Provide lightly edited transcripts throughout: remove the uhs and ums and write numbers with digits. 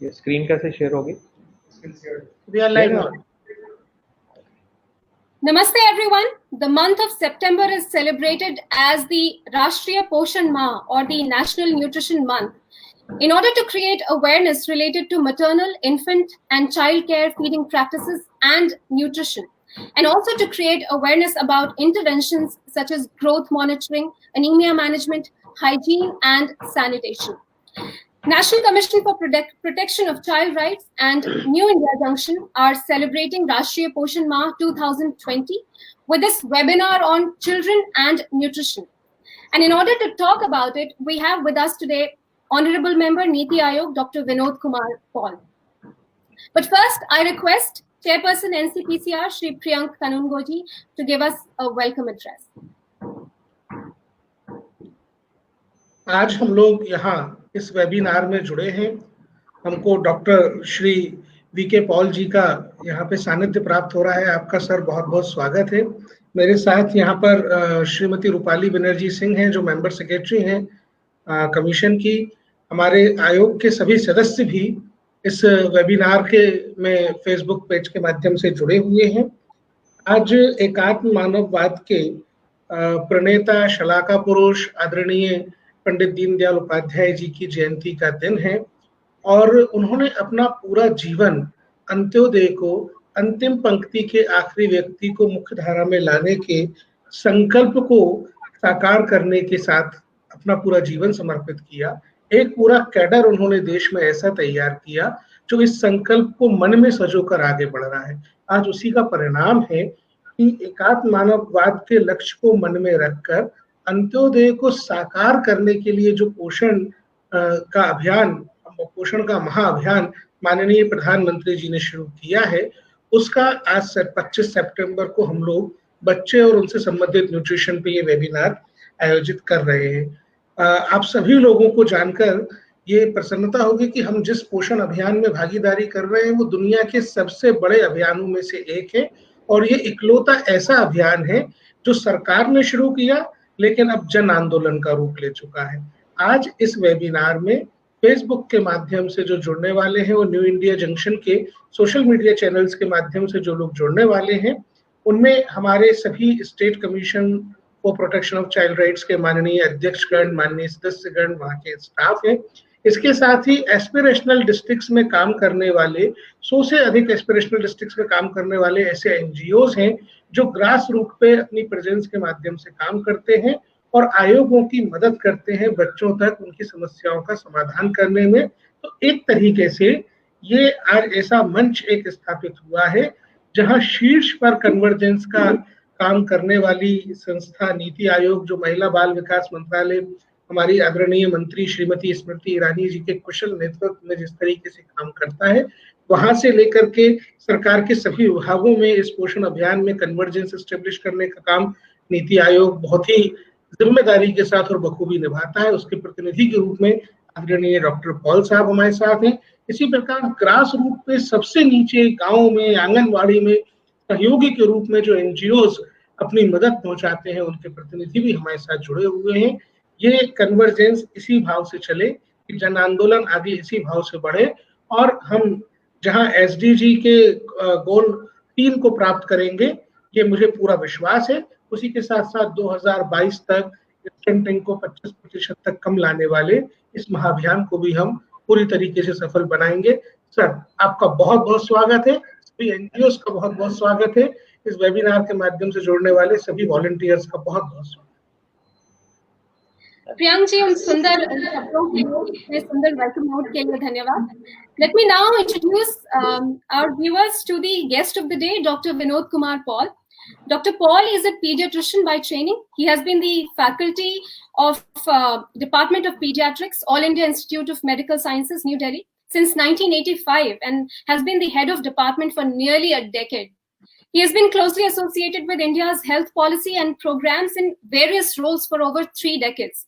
ये स्क्रीन कैसे शेयर होगी? We are live now. Namaste everyone. The month of September is celebrated as the Rashtriya Poshan Mah or the National Nutrition Month in order to create awareness related to maternal, infant and child care feeding practices and nutrition, and also to create awareness about interventions such as growth monitoring, anemia management, hygiene and sanitation. National Commission for Protection of Child Rights and New India Junction are celebrating Rashtriya Poshan Mah 2020 with this webinar on children and nutrition. And in order to talk about it, we have with us today Honorable Member Niti Aayog, Dr. Vinod Kumar Paul. But first, I request Chairperson NCPCR, Shri Priyank Kanungoji, to give us a welcome address. आज हम लोग यहाँ इस webinar में जुड़े हैं। हमको doctor Shri VK Paul जी का यहाँ पे सानिध्य प्राप्त हो रहा है। आपका सर बहुत बहुत स्वागत है। मेरे साथ यहाँ पर श्रीमती रूपाली बनर्जी सिंह हैं जो मेंबर सेक्रेटरी हैं कमीशन की। हमारे आयोग के सभी सदस्य भी इस वेबिनार के में फेसबुक पेज के माध्यम से जुड़े हुए हैं। आज एकात्म मानववाद के प्रणेता शलाका पुरुष आदरणीय पंडित दीनदयाल उपाध्याय जी की जयंती का दिन है और उन्होंने अपना पूरा जीवन अंत्योदय को, अंतिम पंक्ति के आखिरी व्यक्ति को मुख्य धारा में लाने के संकल्प को साकार करने के साथ अपना पूरा जीवन समर्पित किया। एक पूरा कैडर उन्होंने देश में ऐसा तैयार किया जो इस संकल्प को मन में सजोकर आगे बढ़ रहा है। आज उसी का परिणाम है कि एकात्म मानववाद के लक्ष्य को मन में रखकर अंत्योदय को साकार करने के लिए जो पोषण का अभियान, पोषण का महाअभियान माननीय प्रधानमंत्री जी ने शुरू किया है, उसका आज से 25 सितंबर को हम लोग बच्चे और उनसे संबंधित न्यूट्रिशन पे ये वेबिनार आयोजित कर रहे हैं। आप सभी लोगों को जानकर ये प्रसन्नता होगी कि हम जिस पोषण अभियान में भागीदारी कर रहे हैं वो दुनिया के सबसे बड़े अभियानों में से एक है और ये इकलौता ऐसा अभियान है जो सरकार ने शुरू किया लेकिन अब जन आंदोलन का रूप ले चुका है। आज इस वेबिनार में फेसबुक के माध्यम से जो जुड़ने वाले हैं वो न्यू इंडिया जंक्शन के सोशल मीडिया चैनल्स के माध्यम से जो लोग जुड़ने वाले हैं उनमें हमारे सभी state commission for protection of child rights के माननीय अध्यक्षगण, माननीय सदस्यगण, वहाँ के स्टाफ है। इसके साथ ही एस्पिरेशनल डिस्ट्रिक्ट्स में काम करने वाले 100 से अधिक एस्पिरेशनल डिस्ट्रिक्ट्स में काम करने वाले ऐसे एनजीओज हैं जो ग्रास रूट पे अपनी प्रेजेंस के माध्यम से काम करते हैं और आयोगों की मदद करते हैं बच्चों तक उनकी समस्याओं का समाधान करने में। तो एक तरीके से ये आज ऐसा मंच एक स्थापित हुआ है जहां शीर्ष पर कन्वर्जेंस का काम करने वाली संस्था नीति आयोग, जो महिला बाल विकास मंत्रालय हमारी आदरणीय मंत्री श्रीमती स्मृति ईरानी जी के कुशल नेतृत्व में जिस तरीके से काम करता है, वहां से लेकर के सरकार के सभी विभागों में इस पोषण अभियान में कन्वर्जेंस एस्टेब्लिश करने का काम नीति आयोग बहुत ही जिम्मेदारी के साथ और बखूबी निभाता है। उसके प्रतिनिधि के रूप में आदरणीय डॉक्टर पॉल साहब हमारे साथ हैं। इसी प्रकार ग्रास रूट पे सबसे नीचे गाँव में, आंगनवाड़ी में सहयोगी के रूप में जो एनजीओज अपनी मदद पहुंचाते हैं उनके प्रतिनिधि भी हमारे साथ जुड़े हुए हैं। ये कन्वर्जेंस इसी भाव से चले कि जन आंदोलन आगे इसी भाव से बढ़े और हम जहां एसडीजी के गोल 3 को प्राप्त करेंगे, ये मुझे पूरा विश्वास है। उसी के साथ साथ 2022 तक स्टंटिंग को 25% तक कम लाने वाले इस महाअभियान को भी हम पूरी तरीके से सफल बनाएंगे। सर, आपका बहुत बहुत स्वागत है। सभी एनजीओज का बहुत बहुत स्वागत है। इस वेबिनार के माध्यम से जुड़ने वाले सभी वॉलंटियर्स का बहुत बहुत स्वागत। प्रियांक जी, उन सुंदर शब्दों के लिए, सुंदर वेलकम नोट के लिए धन्यवाद। Let me now introduce our viewers to the guest of the day, Dr. Vinod Kumar Paul. Dr. Paul is a pediatrician by training. He has been the faculty of Department of Pediatrics, All India Institute of Medical Sciences, New Delhi, since 1985 and has been the head of department for nearly a decade. He has been closely associated with India's health policy and programs in various roles for over 3 decades.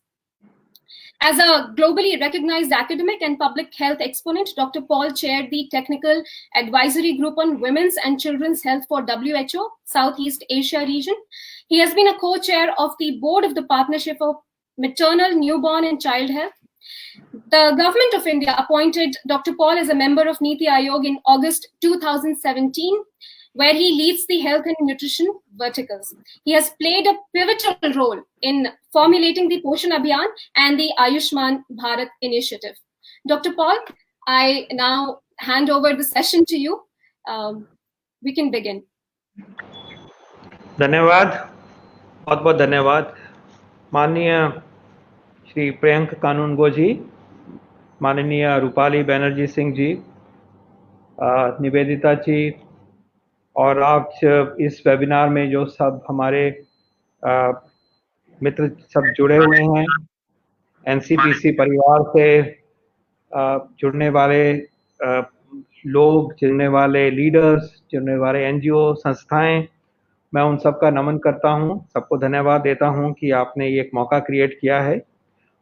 As a globally recognized academic and public health exponent, Dr. Paul chaired the Technical Advisory Group on Women's and Children's Health for WHO, Southeast Asia region. He has been a co-chair of the board of the Partnership of Maternal, Newborn and Child Health. The Government of India appointed Dr. Paul as a member of Niti Aayog in August 2017, where he leads the health and nutrition verticals. He has played a pivotal role in formulating the Poshan Abhiyan and the Ayushman Bharat initiative. Dr. Paul, I now hand over the session to you. We can begin. धन्यवाद, बहुत बहुत धन्यवाद। माननीय श्री प्रियंक कानूनगो जी, माननीय रूपाली बनर्जी सिंह जी, निवेदिता जी, और आज इस webinar में जो सब हमारे मित्र सब जुड़े हुए हैं, एनसीपीसी परिवार से जुड़ने वाले लोग, जुड़ने वाले लीडर्स, जुड़ने वाले एनजीओ संस्थाएं, मैं उन सब का नमन करता हूं, सबको धन्यवाद देता हूं कि आपने ये एक मौका क्रिएट किया है।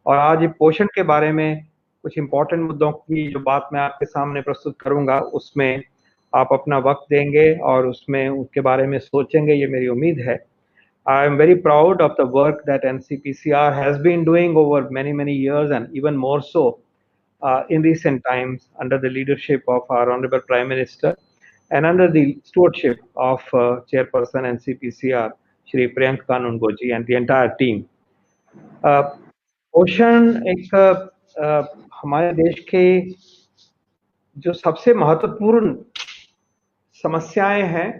और आज पोषण के बारे में कुछ इम्पोर्टेंट मुद्दों की जो बात मैं आपके सामने प्रस्तुत करूंगा, उसमें आप अपना वक्त देंगे और उसमें उसके बारे में सोचेंगे, ये मेरी उम्मीद है। I am very proud of the work that NCPCR has been doing over many years, and even more so in recent times under the leadership of our Honorable Prime Minister and under the stewardship of Chairperson NCPCR, Shri Priyank Kanungo ji, and the entire team. पोषण एक हमारे देश के जो सबसे महत्वपूर्ण समस्याएं हैं,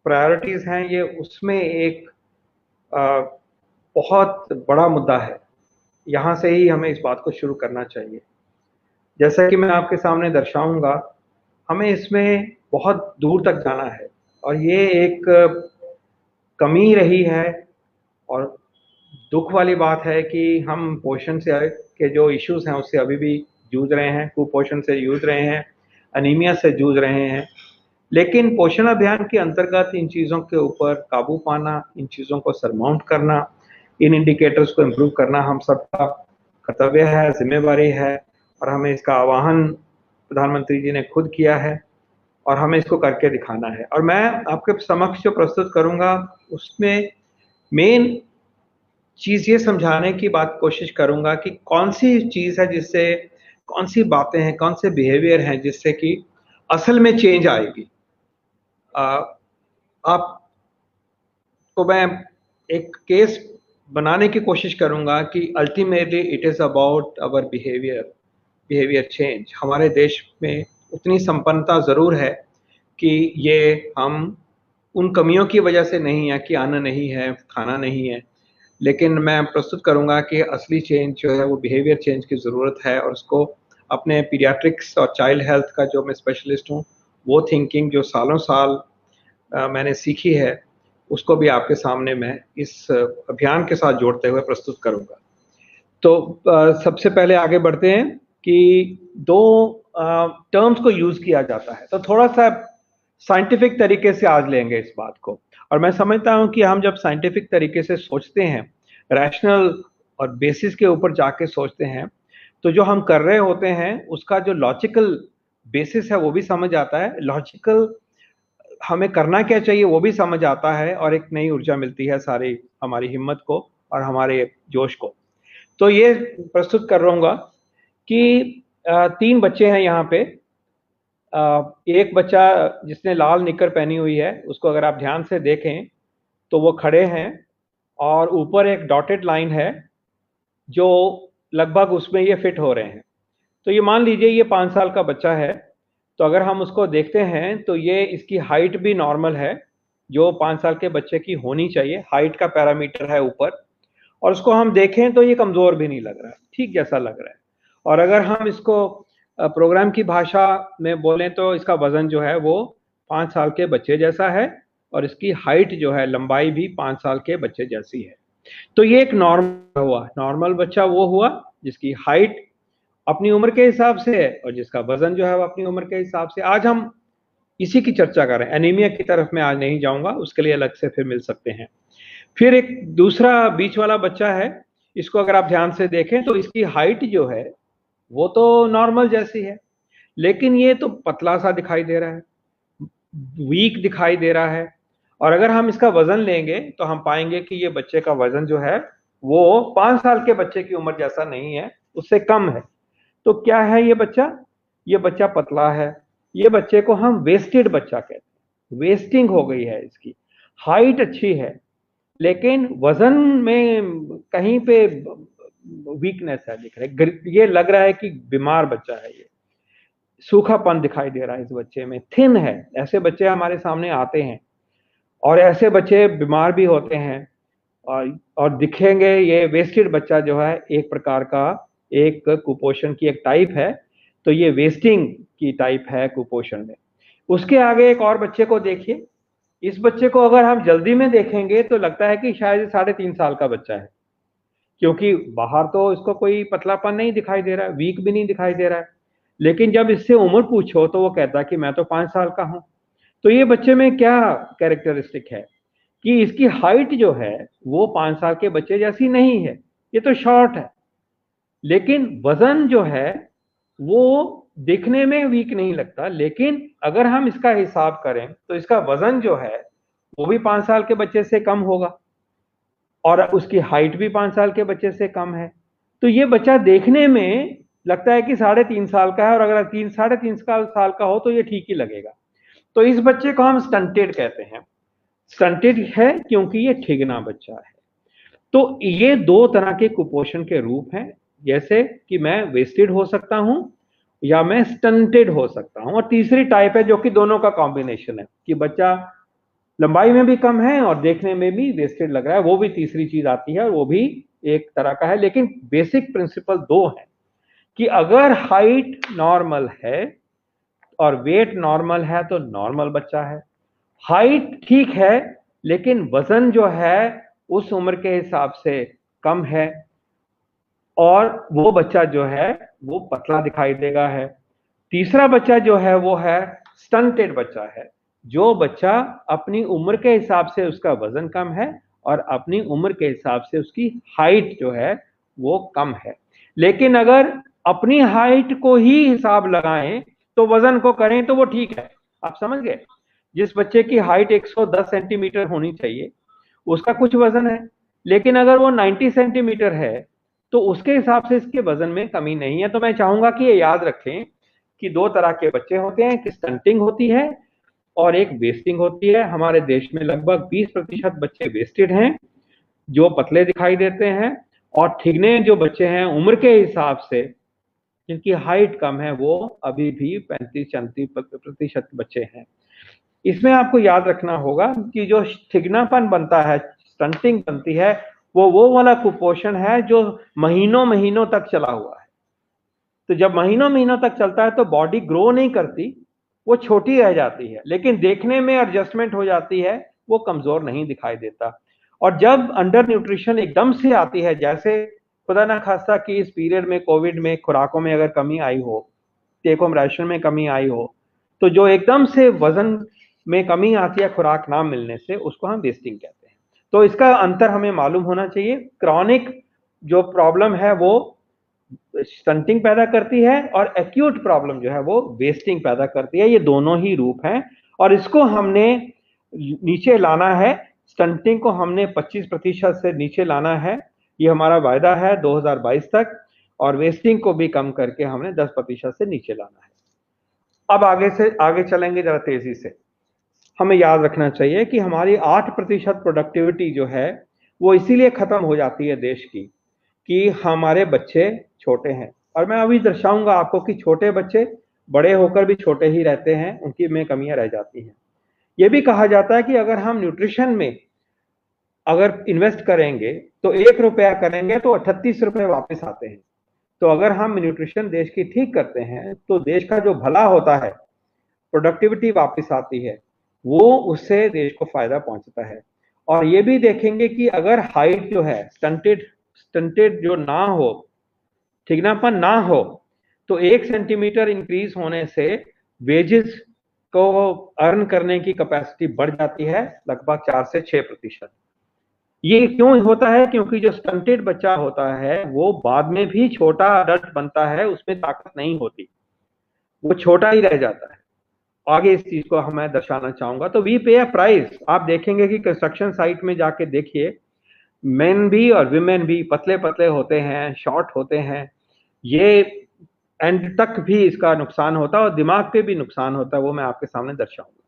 प्रायोरिटीज हैं, ये उसमें एक बहुत बड़ा मुद्दा है। यहाँ से ही हमें इस बात को शुरू करना चाहिए। जैसा कि मैं आपके सामने दर्शाऊंगा, हमें इसमें बहुत दूर तक जाना है और ये एक कमी रही है और दुख वाली बात है कि हम पोषण से के जो इश्यूज हैं उससे अभी भी जूझ रहे हैं, कुपोषण से जूझ रहे हैं, अनीमिया से जूझ रहे हैं। लेकिन पोषण अभियान के अंतर्गत इन चीज़ों के ऊपर काबू पाना, इन चीज़ों को सरमाउंट करना, इन इंडिकेटर्स को इम्प्रूव करना हम सबका कर्तव्य है, जिम्मेवारी है, और हमें इसका आह्वान प्रधानमंत्री जी ने खुद किया है और हमें इसको करके दिखाना है। और मैं आपके समक्ष जो प्रस्तुत करूंगा उसमें मेन चीज़ ये समझाने की बात कोशिश करूंगा कि कौन सी चीज़ है जिससे, कौन सी बातें हैं, कौन से बिहेवियर हैं जिससे कि असल में चेंज आएगी। आपको मैं एक केस बनाने की कोशिश करूंगा कि ultimately it is about our behaviour change. हमारे देश में उतनी संपन्नता ज़रूर है कि ये हम उन कमियों की वजह से नहीं है कि अन्न नहीं है, खाना नहीं है, लेकिन मैं प्रस्तुत करूंगा कि असली चेंज जो है वो बिहेवियर चेंज की ज़रूरत है। और उसको अपने पीडियाट्रिक्स और चाइल्ड हेल्थ का जो मैं स्पेशलिस्ट हूँ, वो थिंकिंग जो सालों साल मैंने सीखी है, उसको भी आपके सामने मैं इस अभियान के साथ जोड़ते हुए प्रस्तुत करूंगा। तो सबसे पहले आगे बढ़ते हैं कि दो टर्म्स को यूज़ किया जाता है, तो थोड़ा सा साइंटिफिक तरीके से आज लेंगे इस बात को। और मैं समझता हूं कि हम जब साइंटिफिक तरीके से सोचते हैं, रैशनल और बेसिस के ऊपर जाके सोचते हैं, तो जो हम कर रहे होते हैं उसका जो लॉजिकल बेसिस है वो भी समझ आता है, लॉजिकल हमें करना क्या चाहिए वो भी समझ आता है, और एक नई ऊर्जा मिलती है सारी हमारी हिम्मत को और हमारे जोश को। तो ये प्रस्तुत कर रहूँगा कि 3 बच्चे हैं यहाँ पे। एक बच्चा जिसने लाल निकर पहनी हुई है, उसको अगर आप ध्यान से देखें तो वो खड़े हैं और ऊपर एक डॉटेड लाइन है जो लगभग उसमें ये फिट हो रहे हैं। तो ये मान लीजिए ये 5 साल का बच्चा है, तो अगर हम उसको देखते हैं तो ये इसकी हाइट भी नॉर्मल है जो 5 साल के बच्चे की होनी चाहिए, हाइट का पैरामीटर है ऊपर, और उसको हम देखें तो ये कमज़ोर भी नहीं लग रहा है, ठीक जैसा लग रहा है। और अगर हम इसको प्रोग्राम की भाषा में बोलें तो इसका वज़न जो है वो 5 साल के बच्चे जैसा है और इसकी हाइट जो है, लंबाई भी 5 साल के बच्चे जैसी है। तो ये एक नॉर्मल हुआ, नॉर्मल बच्चा वो हुआ जिसकी हाइट अपनी उम्र के हिसाब से है और जिसका वजन जो है वो अपनी उम्र के हिसाब से। आज हम इसी की चर्चा कर रहे हैं, एनीमिया की तरफ मैं आज नहीं जाऊंगा, उसके लिए अलग से फिर मिल सकते हैं। फिर एक दूसरा बीच वाला बच्चा है, इसको अगर आप ध्यान से देखें तो इसकी हाइट जो है वो तो नॉर्मल जैसी है, लेकिन ये तो पतला सा दिखाई दे रहा है, वीक दिखाई दे रहा है। और अगर हम इसका वजन लेंगे तो हम पाएंगे कि ये बच्चे का वजन जो है वो 5 साल के बच्चे की उम्र जैसा नहीं है, उससे कम है। तो क्या है ये बच्चा पतला है, ये बच्चे को हम वेस्टेड बच्चा कहते हैं, वेस्टिंग हो गई है इसकी। हाइट अच्छी है लेकिन वजन में कहीं पे वीकनेस है, दिख रहा है, ये लग रहा है कि बीमार बच्चा है, ये सूखापन दिखाई दे रहा है इस बच्चे में, थिन है। ऐसे बच्चे हमारे सामने आते हैं और ऐसे बच्चे बीमार भी होते हैं और दिखेंगे। ये वेस्टेड बच्चा जो है एक प्रकार का एक कुपोषण की एक टाइप है, तो ये वेस्टिंग की टाइप है कुपोषण में। उसके आगे एक और बच्चे को देखिए, इस बच्चे को अगर हम जल्दी में देखेंगे तो लगता है कि शायद 3.5 साल का बच्चा है, क्योंकि बाहर तो इसको कोई पतलापन नहीं दिखाई दे रहा है, वीक भी नहीं दिखाई दे रहा है, लेकिन जब इससे उम्र पूछो तो वो कहता है कि मैं तो 5 साल का हूं। तो ये बच्चे में क्या कैरेक्टरिस्टिक है कि इसकी हाइट जो है वो 5 साल के बच्चे जैसी नहीं है, ये तो शॉर्ट है, लेकिन वजन जो है वो दिखने में वीक नहीं लगता, लेकिन अगर हम इसका हिसाब करें तो इसका वजन जो है वो भी 5 साल के बच्चे से कम होगा और उसकी हाइट भी 5 साल के बच्चे से कम है। तो ये बच्चा देखने में लगता है कि 3.5 साल का है, और अगर 3.5 साल का हो तो ये ठीक ही लगेगा। तो इस बच्चे को हम स्टंटेड कहते हैं। स्टंटेड है क्योंकि ये ठिगना बच्चा है। तो ये 2 तरह के कुपोषण के रूप हैं, जैसे कि मैं वेस्टेड हो सकता हूं या मैं स्टंटेड हो सकता हूं, और तीसरी टाइप है जो कि दोनों का कॉम्बिनेशन है कि बच्चा लंबाई में भी कम है और देखने में भी वेस्टेड लग रहा है, वो भी तीसरी चीज आती है और वो भी एक तरह का है। लेकिन बेसिक प्रिंसिपल 2 है कि अगर हाइट नॉर्मल है और वेट नॉर्मल है तो नॉर्मल बच्चा है, हाइट ठीक है लेकिन वजन जो है उस उम्र के हिसाब से कम है और वो बच्चा जो है वो पतला दिखाई देगा है। तीसरा बच्चा जो है वो है स्टंटेड बच्चा है, जो बच्चा अपनी उम्र के हिसाब से उसका वजन कम है और अपनी उम्र के हिसाब से उसकी हाइट जो है वो कम है। लेकिन अगर अपनी हाइट को ही हिसाब लगाएं तो वजन को करें तो वो ठीक है। आप समझ गए, जिस बच्चे की हाइट 110 सेंटीमीटर होनी चाहिए उसका कुछ वजन है, लेकिन अगर वो 90 सेंटीमीटर है तो उसके हिसाब से इसके वजन में कमी नहीं है। तो मैं चाहूंगा कि ये याद रखें कि 2 तरह के बच्चे होते हैं, कि स्टंटिंग होती है और एक वेस्टिंग होती है। हमारे देश में लगभग 20% बच्चे वेस्टेड हैं जो पतले दिखाई देते हैं, और ठिगने जो बच्चे हैं उम्र के हिसाब से जिनकी हाइट कम है वो अभी भी 35-36% बच्चे हैं। इसमें आपको याद रखना होगा कि जो ठिगनापन बनता है, स्टंटिंग बनती है, वो वाला कुपोषण है जो महीनों महीनों तक चला हुआ है। तो जब महीनों महीनों तक चलता है तो बॉडी ग्रो नहीं करती, वो छोटी रह जाती है, लेकिन देखने में एडजस्टमेंट हो जाती है, वो कमजोर नहीं दिखाई देता। और जब अंडर न्यूट्रिशन एकदम से आती है, जैसे खुदा ना खास्ता कि इस पीरियड में कोविड में खुराकों में अगर कमी आई हो, टेक होम राशन में कमी आई हो, तो जो एकदम से वजन में कमी आती है खुराक ना मिलने से, उसको हम वेस्टिंग कहते हैं। तो इसका अंतर हमें मालूम होना चाहिए। क्रॉनिक जो प्रॉब्लम है वो स्टंटिंग पैदा करती है और एक्यूट प्रॉब्लम जो है वो वेस्टिंग पैदा करती है। ये दोनों ही रूप हैं और इसको हमने नीचे लाना है। स्टंटिंग को हमने 25% से नीचे लाना है, ये हमारा वायदा है 2022 तक, और वेस्टिंग को भी कम करके हमने 10% से नीचे लाना है। अब आगे चलेंगे जरा तेजी से। हमें याद रखना चाहिए कि हमारी 8% प्रोडक्टिविटी जो है वो इसीलिए खत्म हो जाती है देश की कि हमारे बच्चे छोटे हैं। और मैं अभी दर्शाऊंगा आपको कि छोटे बच्चे बड़े होकर भी छोटे ही रहते हैं, उनकी में कमियां रह जाती हैं। यह भी कहा जाता है कि अगर हम न्यूट्रिशन में अगर इन्वेस्ट करेंगे तो 1 रुपया करेंगे तो 38 रुपये वापस आते हैं। तो अगर हम न्यूट्रिशन देश की ठीक करते हैं तो देश का जो भला होता है, प्रोडक्टिविटी वापस आती है, वो उससे देश को फायदा पहुंचता है। और ये भी देखेंगे कि अगर हाइट जो है स्टंटेड जो ना हो, ठिगनापन ना हो, तो 1 सेंटीमीटर इंक्रीज होने से वेजेस को अर्न करने की कैपेसिटी बढ़ जाती है लगभग 4 से 6%। ये क्यों होता है? क्योंकि जो स्टंटेड बच्चा होता है वो बाद में भी छोटा अडल्ट बनता है, उसमें ताकत नहीं होती, वो छोटा ही रह जाता है। आगे इस चीज को मैं दर्शाना चाहूंगा। तो वी पे अ प्राइस। आप देखेंगे कि कंस्ट्रक्शन साइट में जाके देखिए, मेन भी और विमेन भी पतले पतले होते हैं, शॉर्ट होते हैं। ये एंड तक भी इसका नुकसान होता है और दिमाग पे भी नुकसान होता है, वो मैं आपके सामने दर्शाऊंगा।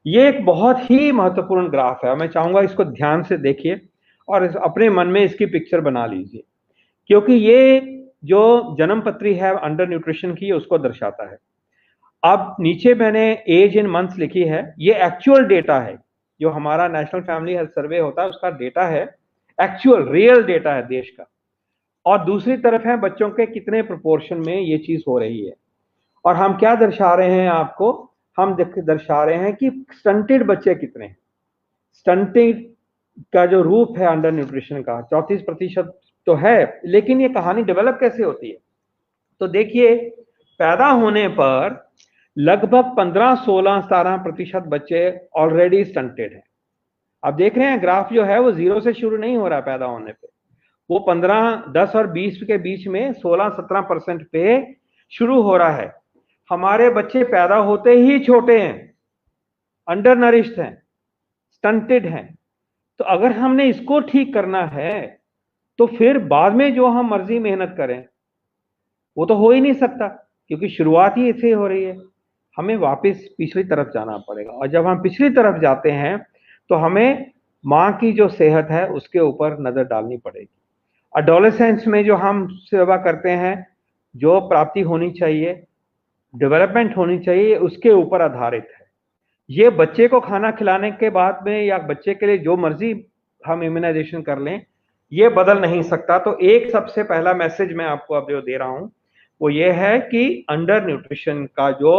ये एक बहुत ही महत्वपूर्ण ग्राफ है, मैं चाहूंगा इसको ध्यान से देखिए और अपने मन में इसकी पिक्चर बना लीजिए, क्योंकि ये जो जन्म पत्री है अंडर न्यूट्रिशन की उसको दर्शाता है। अब नीचे मैंने एज इन मंथ्स लिखी है, ये एक्चुअल डेटा है, जो हमारा नेशनल फैमिली हेल्थ सर्वे होता है उसका डेटा है, एक्चुअल रियल डेटा है देश का। और दूसरी तरफ है बच्चों के कितने प्रोपोर्शन में ये चीज हो रही है। और हम क्या दर्शा रहे हैं आपको, हम दर्शा रहे हैं कि स्टंटेड बच्चे कितने हैं। स्टंटेड का जो रूप है अंडर न्यूट्रिशन का 34% तो है, लेकिन ये कहानी डेवलप कैसे होती है। तो देखिए, पैदा होने पर लगभग 15, 16, 17% बच्चे ऑलरेडी स्टंटेड हैं। आप देख रहे हैं ग्राफ जो है वो 0 से शुरू नहीं हो रहा पैदा होने पे, वो 15, 10 और 20 के बीच में 16-17% पे शुरू हो रहा है। हमारे बच्चे पैदा होते ही छोटे हैं, अंडर नरिश्ड हैं, स्टंटेड हैं। तो अगर हमने इसको ठीक करना है तो फिर बाद में जो हम मर्जी मेहनत करें वो तो हो ही नहीं सकता, क्योंकि शुरुआत ही ऐसे हो रही है। हमें वापस पिछली तरफ जाना पड़ेगा, और जब हम पिछली तरफ जाते हैं तो हमें माँ की जो सेहत है उसके ऊपर नजर डालनी पड़ेगी। एडोलेसेंस में जो हम सेवा करते हैं, जो प्राप्ति होनी चाहिए, डेवलपमेंट होनी चाहिए, उसके ऊपर आधारित है। ये बच्चे को खाना खिलाने के बाद में या बच्चे के लिए जो मर्जी हम इम्यूनाइजेशन कर लें, ये बदल नहीं सकता। तो एक सबसे पहला मैसेज मैं आपको अब जो दे रहा हूं वो ये है कि अंडर न्यूट्रिशन का जो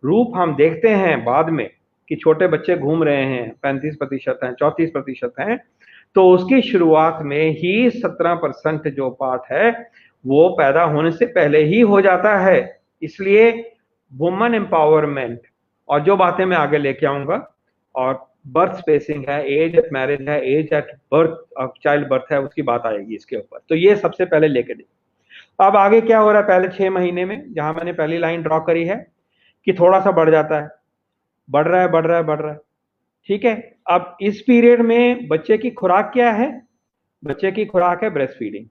रूप हम देखते हैं बाद में कि छोटे बच्चे घूम रहे हैं, 35% हैं, 34% हैं, तो उसकी शुरुआत में ही 17% जो पार्ट है वो पैदा होने से पहले ही हो जाता है। इसलिए वुमन एम्पावरमेंट और जो बातें मैं आगे लेके आऊंगा, और बर्थ स्पेसिंग है, एज एट मैरिज है, age at birth child birth है, उसकी बात आएगी इसके ऊपर। तो ये सबसे पहले लेके दे। अब आगे क्या हो रहा है, पहले 6 महीने में जहां मैंने पहली लाइन ड्रॉ करी है कि थोड़ा सा बढ़ जाता है, बढ़ रहा है, बढ़ रहा है, बढ़ रहा है, ठीक है। अब इस पीरियड में बच्चे की खुराक क्या है, बच्चे की खुराक है ब्रेस्ट फीडिंग।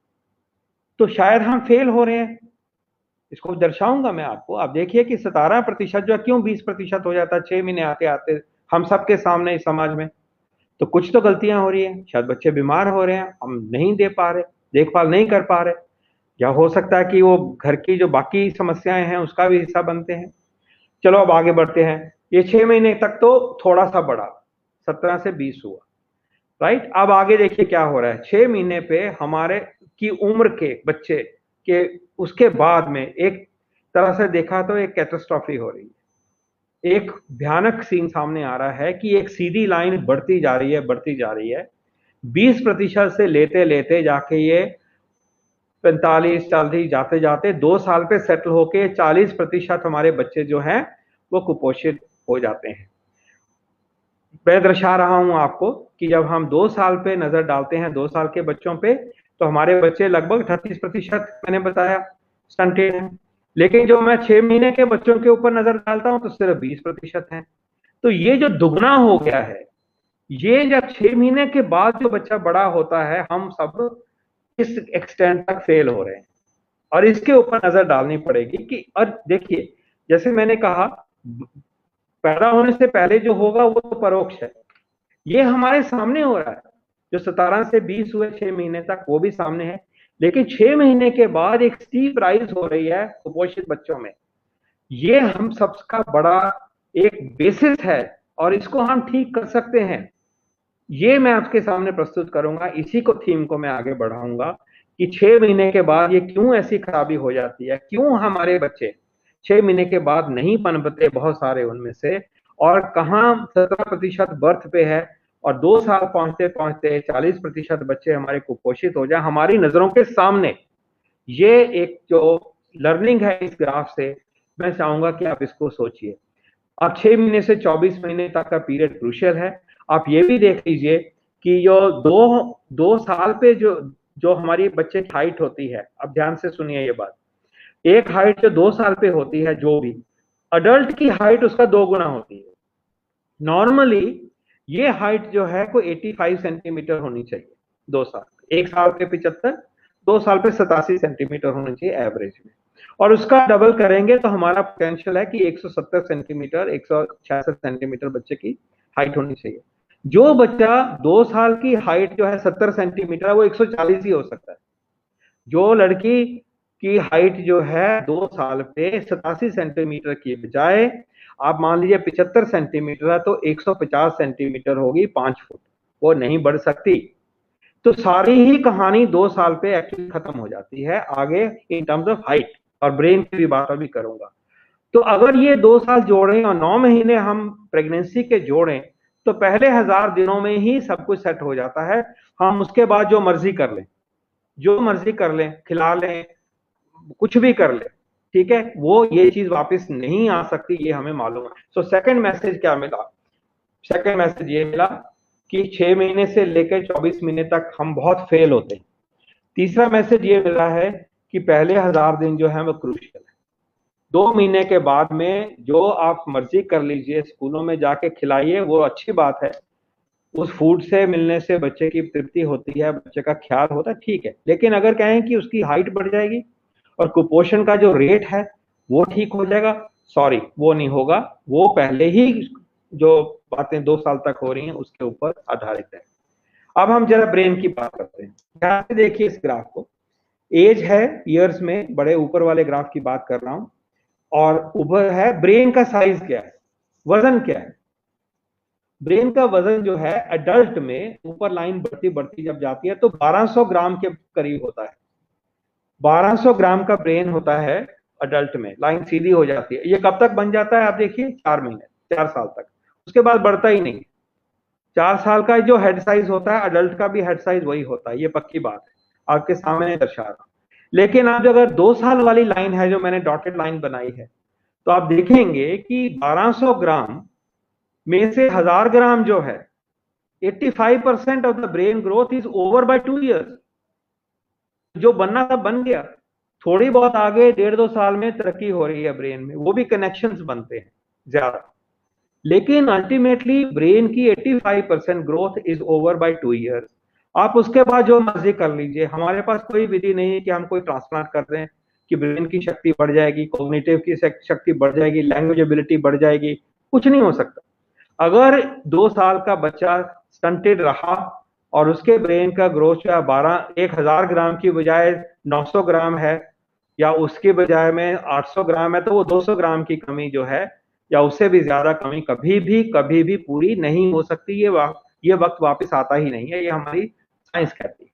तो शायद हम फेल हो रहे हैं, इसको दर्शाऊंगा मैं आपको। आप देखिए कि 17% जो है क्यों 20% हो जाता है 6 महीने आते आते हम सबके सामने इस समाज में। तो कुछ तो गलतियां हो रही है, शायद बच्चे बीमार हो रहे हैं, हम नहीं दे पा रहे, देखभाल नहीं कर पा रहे, या हो सकता है कि वो घर की जो बाकी समस्याएं हैं उसका भी हिस्सा बनते हैं। चलो अब आगे बढ़ते हैं। ये 6 महीने तक तो थोड़ा सा बढ़ा, 17 से 20 हुआ, राइट। अब आगे देखिए क्या हो रहा है, 6 महीने पे हमारे की उम्र के बच्चे के उसके बाद में एक तरह से देखा तो एक कैटास्ट्रॉफी हो रही है, एक भयानक सीन सामने आ रहा है कि एक सीधी लाइन बढ़ती जा रही है, बढ़ती जा रही है। 20% से लेते लेते जाके ये 45-40 जाते जाते 2 साल पे सेटल होके 40% हमारे बच्चे जो हैं वो कुपोषित हो जाते हैं। मैं दर्शा रहा हूं आपको कि जब हम 2 साल पे नजर डालते हैं 2 साल के बच्चों पे, तो हमारे बच्चे लगभग 38% मैंने बताया स्टंटेड हैं। लेकिन जो मैं 6 महीने के बच्चों के ऊपर नजर डालता हूं तो सिर्फ 20% हैं। तो ये जो दुगना हो गया है, ये जब 6 महीने के बाद जो बच्चा बड़ा होता है, हम सब इस एक्सटेंट तक फेल हो रहे हैं, और इसके ऊपर नजर डालनी पड़ेगी कि। और देखिए, जैसे मैंने कहा, पैदा होने से पहले जो होगा वो तो परोक्ष है, ये हमारे सामने हो रहा है। जो 17 से 20 हुए 6 महीने तक, वो भी सामने है, लेकिन 6 महीने के बाद एक स्टीप राइज हो रही है कुपोषित बच्चों में। ये हम सबका बड़ा एक बेसिस है और इसको हम ठीक कर सकते हैं। ये मैं आपके सामने प्रस्तुत करूंगा, इसी को थीम को मैं आगे बढ़ाऊंगा कि 6 महीने के बाद ये क्यों ऐसी खराबी हो जाती है, क्यों हमारे बच्चे 6 महीने के बाद नहीं पनपते बहुत सारे उनमें से, और कहाँ 17% बर्थ पे है, और 2 साल पहुंचते पहुंचते 40% बच्चे हमारे कुपोषित हो जाए हमारी नजरों के सामने। ये एक जो लर्निंग है इस ग्राफ से, मैं चाहूंगा कि आप इसको सोचिए। अब 6 महीने से 24 महीने तक का पीरियड क्रूशियल है। आप ये भी देख लीजिए कि जो दो साल पे जो हमारी बच्चे की हाइट होती है, अब ध्यान से सुनिए ये बात, एक हाइट जो 2 साल पे होती है, जो भी अडल्ट की हाइट उसका 2 गुना होती है। नॉर्मली ये हाइट जो है कोई 85 सेंटीमीटर होनी चाहिए 2 साल, 1 साल पे 75, 2 साल पे 87 सेंटीमीटर होना चाहिए एवरेज में, और उसका डबल करेंगे तो हमारा पोटेंशियल है कि 170 सेंटीमीटर 166 सेंटीमीटर बच्चे की हाइट होनी चाहिए। जो बच्चा 2 साल की हाइट जो है 70 सेंटीमीटर है वो 140 ही हो सकता है। जो लड़की की हाइट जो है 2 साल पे 87 सेंटीमीटर की बजाय आप मान लीजिए 75 सेंटीमीटर है तो 150 सेंटीमीटर होगी, 5 फुट, वो नहीं बढ़ सकती। तो सारी ही कहानी 2 साल पे एक्चुअली खत्म हो जाती है आगे इन टर्म्स ऑफ हाइट, और ब्रेन की भी बात अभी करूंगा। तो अगर ये 2 साल जोड़ें और 9 महीने हम प्रेगनेंसी के जोड़ें तो पहले 1000 दिनों में ही सब कुछ सेट हो जाता है। हम उसके बाद जो मर्जी कर लें, जो मर्जी कर लें, खिला लें, कुछ भी कर लें, ठीक है, वो ये चीज वापस नहीं आ सकती, ये हमें मालूम है। सो सेकंड मैसेज क्या मिला? सेकंड मैसेज ये मिला कि 6 महीने से लेकर 24 महीने तक हम बहुत फेल होते हैं। तीसरा मैसेज ये मिला है कि पहले 1000 दिन जो है वो क्रूशियल है। 2 महीने के बाद में जो आप मर्जी कर लीजिए, स्कूलों में जाके खिलाइए, वो अच्छी बात है, उस फूड से मिलने से बच्चे की तृप्ति होती है, बच्चे का ख्याल होता है, ठीक है। लेकिन अगर कहें कि उसकी हाइट बढ़ जाएगी और कुपोषण का जो रेट है वो ठीक हो जाएगा, सॉरी, वो नहीं होगा। वो पहले ही जो बातें 2 साल तक हो रही हैं उसके ऊपर आधारित है। अब हम जरा ब्रेन की बात करते हैं। ध्यान से देखिए इस ग्राफ को, एज है ईयर्स में, बड़े ऊपर वाले ग्राफ की बात कर रहा हूं, और ऊपर है ब्रेन का साइज क्या है, वजन क्या है। ब्रेन का वजन जो है एडल्ट में ऊपर लाइन बढ़ती बढ़ती जब जाती है तो 1200 ग्राम के करीब होता है। 1200 ग्राम का ब्रेन होता है अडल्ट में, लाइन सीधी हो जाती है। ये कब तक बन जाता है आप देखिए, 4 महीने, 4 साल तक, उसके बाद बढ़ता ही नहीं। 4 साल का जो हेड साइज होता है अडल्ट का भी हेड साइज वही होता है, ये पक्की बात है, आपके सामने दर्शा रहा। लेकिन आप अगर 2 साल वाली लाइन है जो मैंने डॉटेड लाइन बनाई है, तो आप देखेंगे कि 1200 ग्राम में से 1000 ग्राम जो है 85% of the brain growth is over by 2 years. जो बनना था बन गया, थोड़ी बहुत आगे 1.5-2 साल में तरक्की हो रही है ब्रेन में, वो भी कनेक्शंस बनते हैं ज्यादा, लेकिन अल्टीमेटली ब्रेन की 85% growth is over by 2 years. आप उसके बाद जो मर्जी कर लीजिए, हमारे पास कोई विधि नहीं है कि हम कोई ट्रांसप्लांट कर रहे हैं कि ब्रेन की शक्ति बढ़ जाएगी, कॉग्निटिव की शक्ति बढ़ जाएगी, लैंग्वेज एबिलिटी बढ़ जाएगी, कुछ नहीं हो सकता। अगर 2 साल का बच्चा स्टंटेड रहा और उसके ब्रेन का ग्रोथ जो है 1000 ग्राम की बजाय 900 ग्राम है, या उसके बजाय में 800 ग्राम है, तो वो 200 ग्राम की कमी जो है या उससे भी ज्यादा कमी कभी भी पूरी नहीं हो सकती। ये वक्त वापस आता ही नहीं है, ये हमारी साइंस कहती है।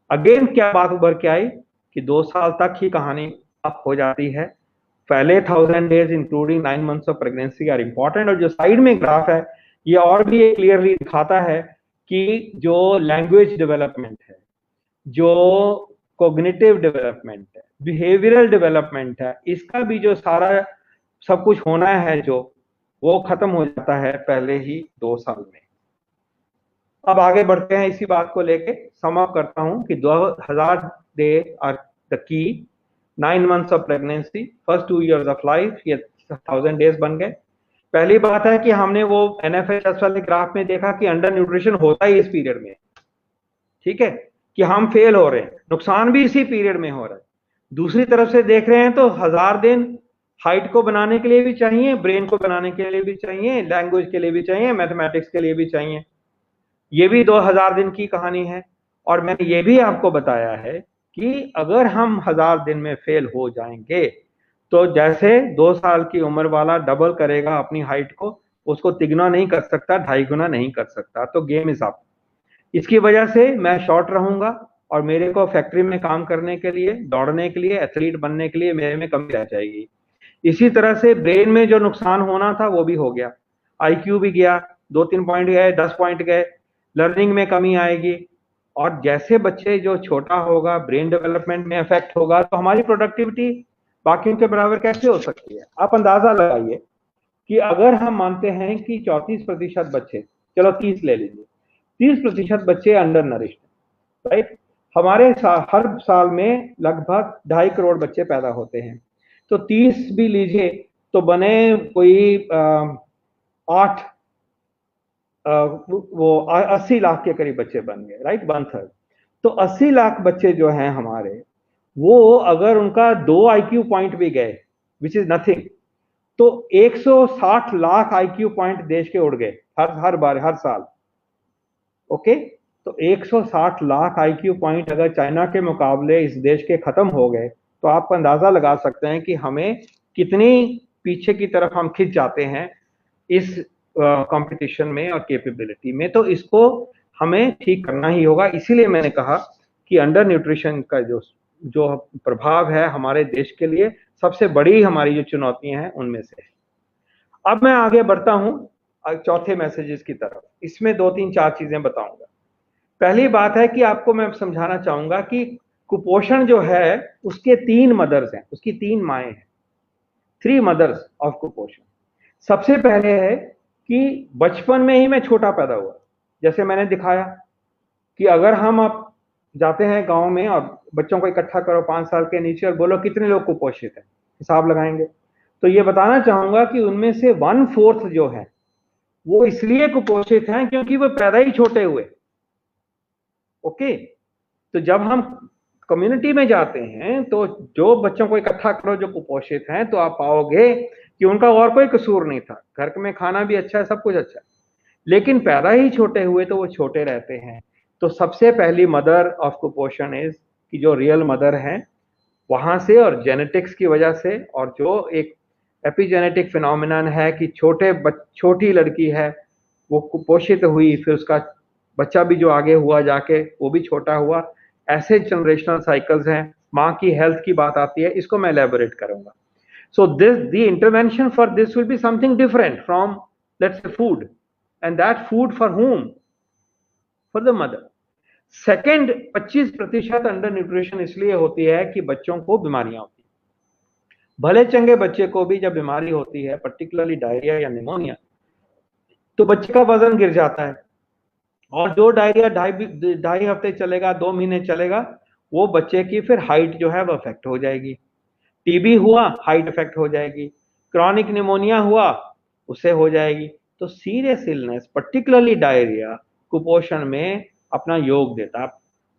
अगेन क्या बात उभर के आई कि 2 साल तक ही कहानी अब हो जाती है। पहले 1000 days including 9 months of pregnancy are important. और जो साइड में ग्राफ है ये और भी क्लियरली दिखाता है कि जो लैंग्वेज डेवलपमेंट है, जो कॉग्निटिव डेवलपमेंट है, बिहेवियरल डेवलपमेंट है, इसका भी जो सारा सब कुछ होना है जो वो खत्म हो जाता है पहले ही 2 साल में। अब आगे बढ़ते हैं, इसी बात को लेके सम अप करता हूं कि 2000 day are the key, 9 months of pregnancy, first 2 years of life, ये 1000 डेज बन गए। पहली बात है कि हमने वो NFHS वाले ग्राफ में देखा कि अंडर न्यूट्रिशन होता ही इस पीरियड में, ठीक है, कि हम फेल हो रहे हैं, नुकसान भी इसी पीरियड में हो रहा है। दूसरी तरफ से देख रहे हैं तो 1000 दिन हाइट को बनाने के लिए भी चाहिए, ब्रेन को बनाने के लिए भी चाहिए, लैंग्वेज के लिए भी चाहिए, मैथमेटिक्स के लिए भी चाहिए। ये भी 2000 दिन की कहानी है। और मैंने ये भी आपको बताया है कि अगर हम 1000 दिन में फेल हो जाएंगे तो जैसे 2 साल की उम्र वाला डबल करेगा अपनी हाइट को, उसको तिगुना नहीं कर सकता, 2.5 गुना नहीं कर सकता, तो गेम इज अप। इसकी वजह से मैं शॉर्ट रहूंगा और मेरे को फैक्ट्री में काम करने के लिए, दौड़ने के लिए, एथलीट बनने के लिए मेरे में कमी रह जाएगी। इसी तरह से ब्रेन में जो नुकसान होना था वो भी हो गया, IQ भी गया, 2-3 पॉइंट गए, 10 पॉइंट गए, लर्निंग में कमी आएगी। और जैसे बच्चे जो छोटा होगा, ब्रेन डेवलपमेंट में इफेक्ट होगा, तो हमारी प्रोडक्टिविटी बाकियों के बराबर कैसे हो सकती है? आप अंदाजा लगाइए कि अगर हम मानते हैं कि 34% बच्चे, चलो 30 ले लीजिए, 30% बच्चे अंडर नरिश्ड, राइट? हमारे हर साल में लगभग 2.5 करोड़ बच्चे पैदा होते हैं, तो 30 भी लीजिए तो बने कोई 80 लाख के करीब बच्चे बन गए, राइट, 1/3। तो 80 लाख बच्चे जो हैं हमारे, वो अगर उनका 2 IQ पॉइंट भी गए, विच इज नथिंग, तो 160 लाख IQ पॉइंट देश के उड़ गए हर बार, हर साल। ओके, तो 160 लाख IQ पॉइंट अगर चाइना के मुकाबले इस देश के खत्म हो गए, तो आप अंदाजा लगा सकते हैं कि हमें कितनी पीछे की तरफ हम खिंच जाते हैं इस कंपटीशन में और कैपेबिलिटी में। तो इसको हमें ठीक करना ही होगा। इसीलिए मैंने कहा कि अंडर न्यूट्रिशन का जो प्रभाव है हमारे देश के लिए, सबसे बड़ी हमारी जो चुनौतियां हैं उनमें से है। अब मैं आगे बढ़ता हूं चौथे मैसेजेस की तरफ। इसमें 2-3-4 चीजें बताऊंगा। पहली बात है कि आपको मैं समझाना चाहूंगा कि कुपोषण जो है उसके 3 मदर्स हैं, उसकी 3 माएँ हैं, 3 मदर्स ऑफ कुपोषण। सबसे पहले है कि बचपन में ही मैं छोटा पैदा हुआ। जैसे मैंने दिखाया कि अगर हम अब जाते हैं गांव में और बच्चों को इकट्ठा करो 5 साल के नीचे और बोलो कितने लोग कुपोषित हैं, हिसाब लगाएंगे, तो ये बताना चाहूंगा कि उनमें से 1/4 जो है वो इसलिए कुपोषित हैं क्योंकि वो पैदा ही छोटे हुए। ओके, तो जब हम कम्युनिटी में जाते हैं तो जो बच्चों को इकट्ठा करो जो कुपोषित हैं, तो आप पाओगे कि उनका और कोई कसूर नहीं था, घर में खाना भी अच्छा है, सब कुछ अच्छा है, लेकिन पैदा ही छोटे हुए तो वो छोटे रहते हैं। तो सबसे पहली मदर ऑफ कुपोषण इज कि जो रियल मदर है वहां से, और जेनेटिक्स की वजह से, और जो एक एपिजेनेटिक फिनोमिनन है कि छोटी लड़की है वो कुपोषित हुई, फिर उसका बच्चा भी जो आगे हुआ जाके वो भी छोटा हुआ, ऐसे जनरेशनल साइकिल्स हैं। माँ की हेल्थ की बात आती है, इसको मैं एलैबोरेट करूंगा। So the intervention for this will be something different from let's say food, and that food for whom? For the mother. Second, 25% under nutrition इसलिए होती है कि बच्चों को बीमारियां होती है। भले चंगे बच्चे को भी जब बीमारी होती है, पर्टिकुलरली डायरिया या निमोनिया, तो बच्चे का वजन गिर जाता है, और जो डायरिया 2.5 हफ्ते चलेगा, 2 महीने चलेगा, वो बच्चे की फिर हाइट जो है वो अफेक्ट हो जाएगी। टीबी हुआ, हाइट अफेक्ट हो जाएगी। क्रॉनिक निमोनिया हुआ, उससे हो जाएगी। तो सीरियस इलनेस, पर्टिकुलरली डायरिया, कुपोषण में अपना योग देता है।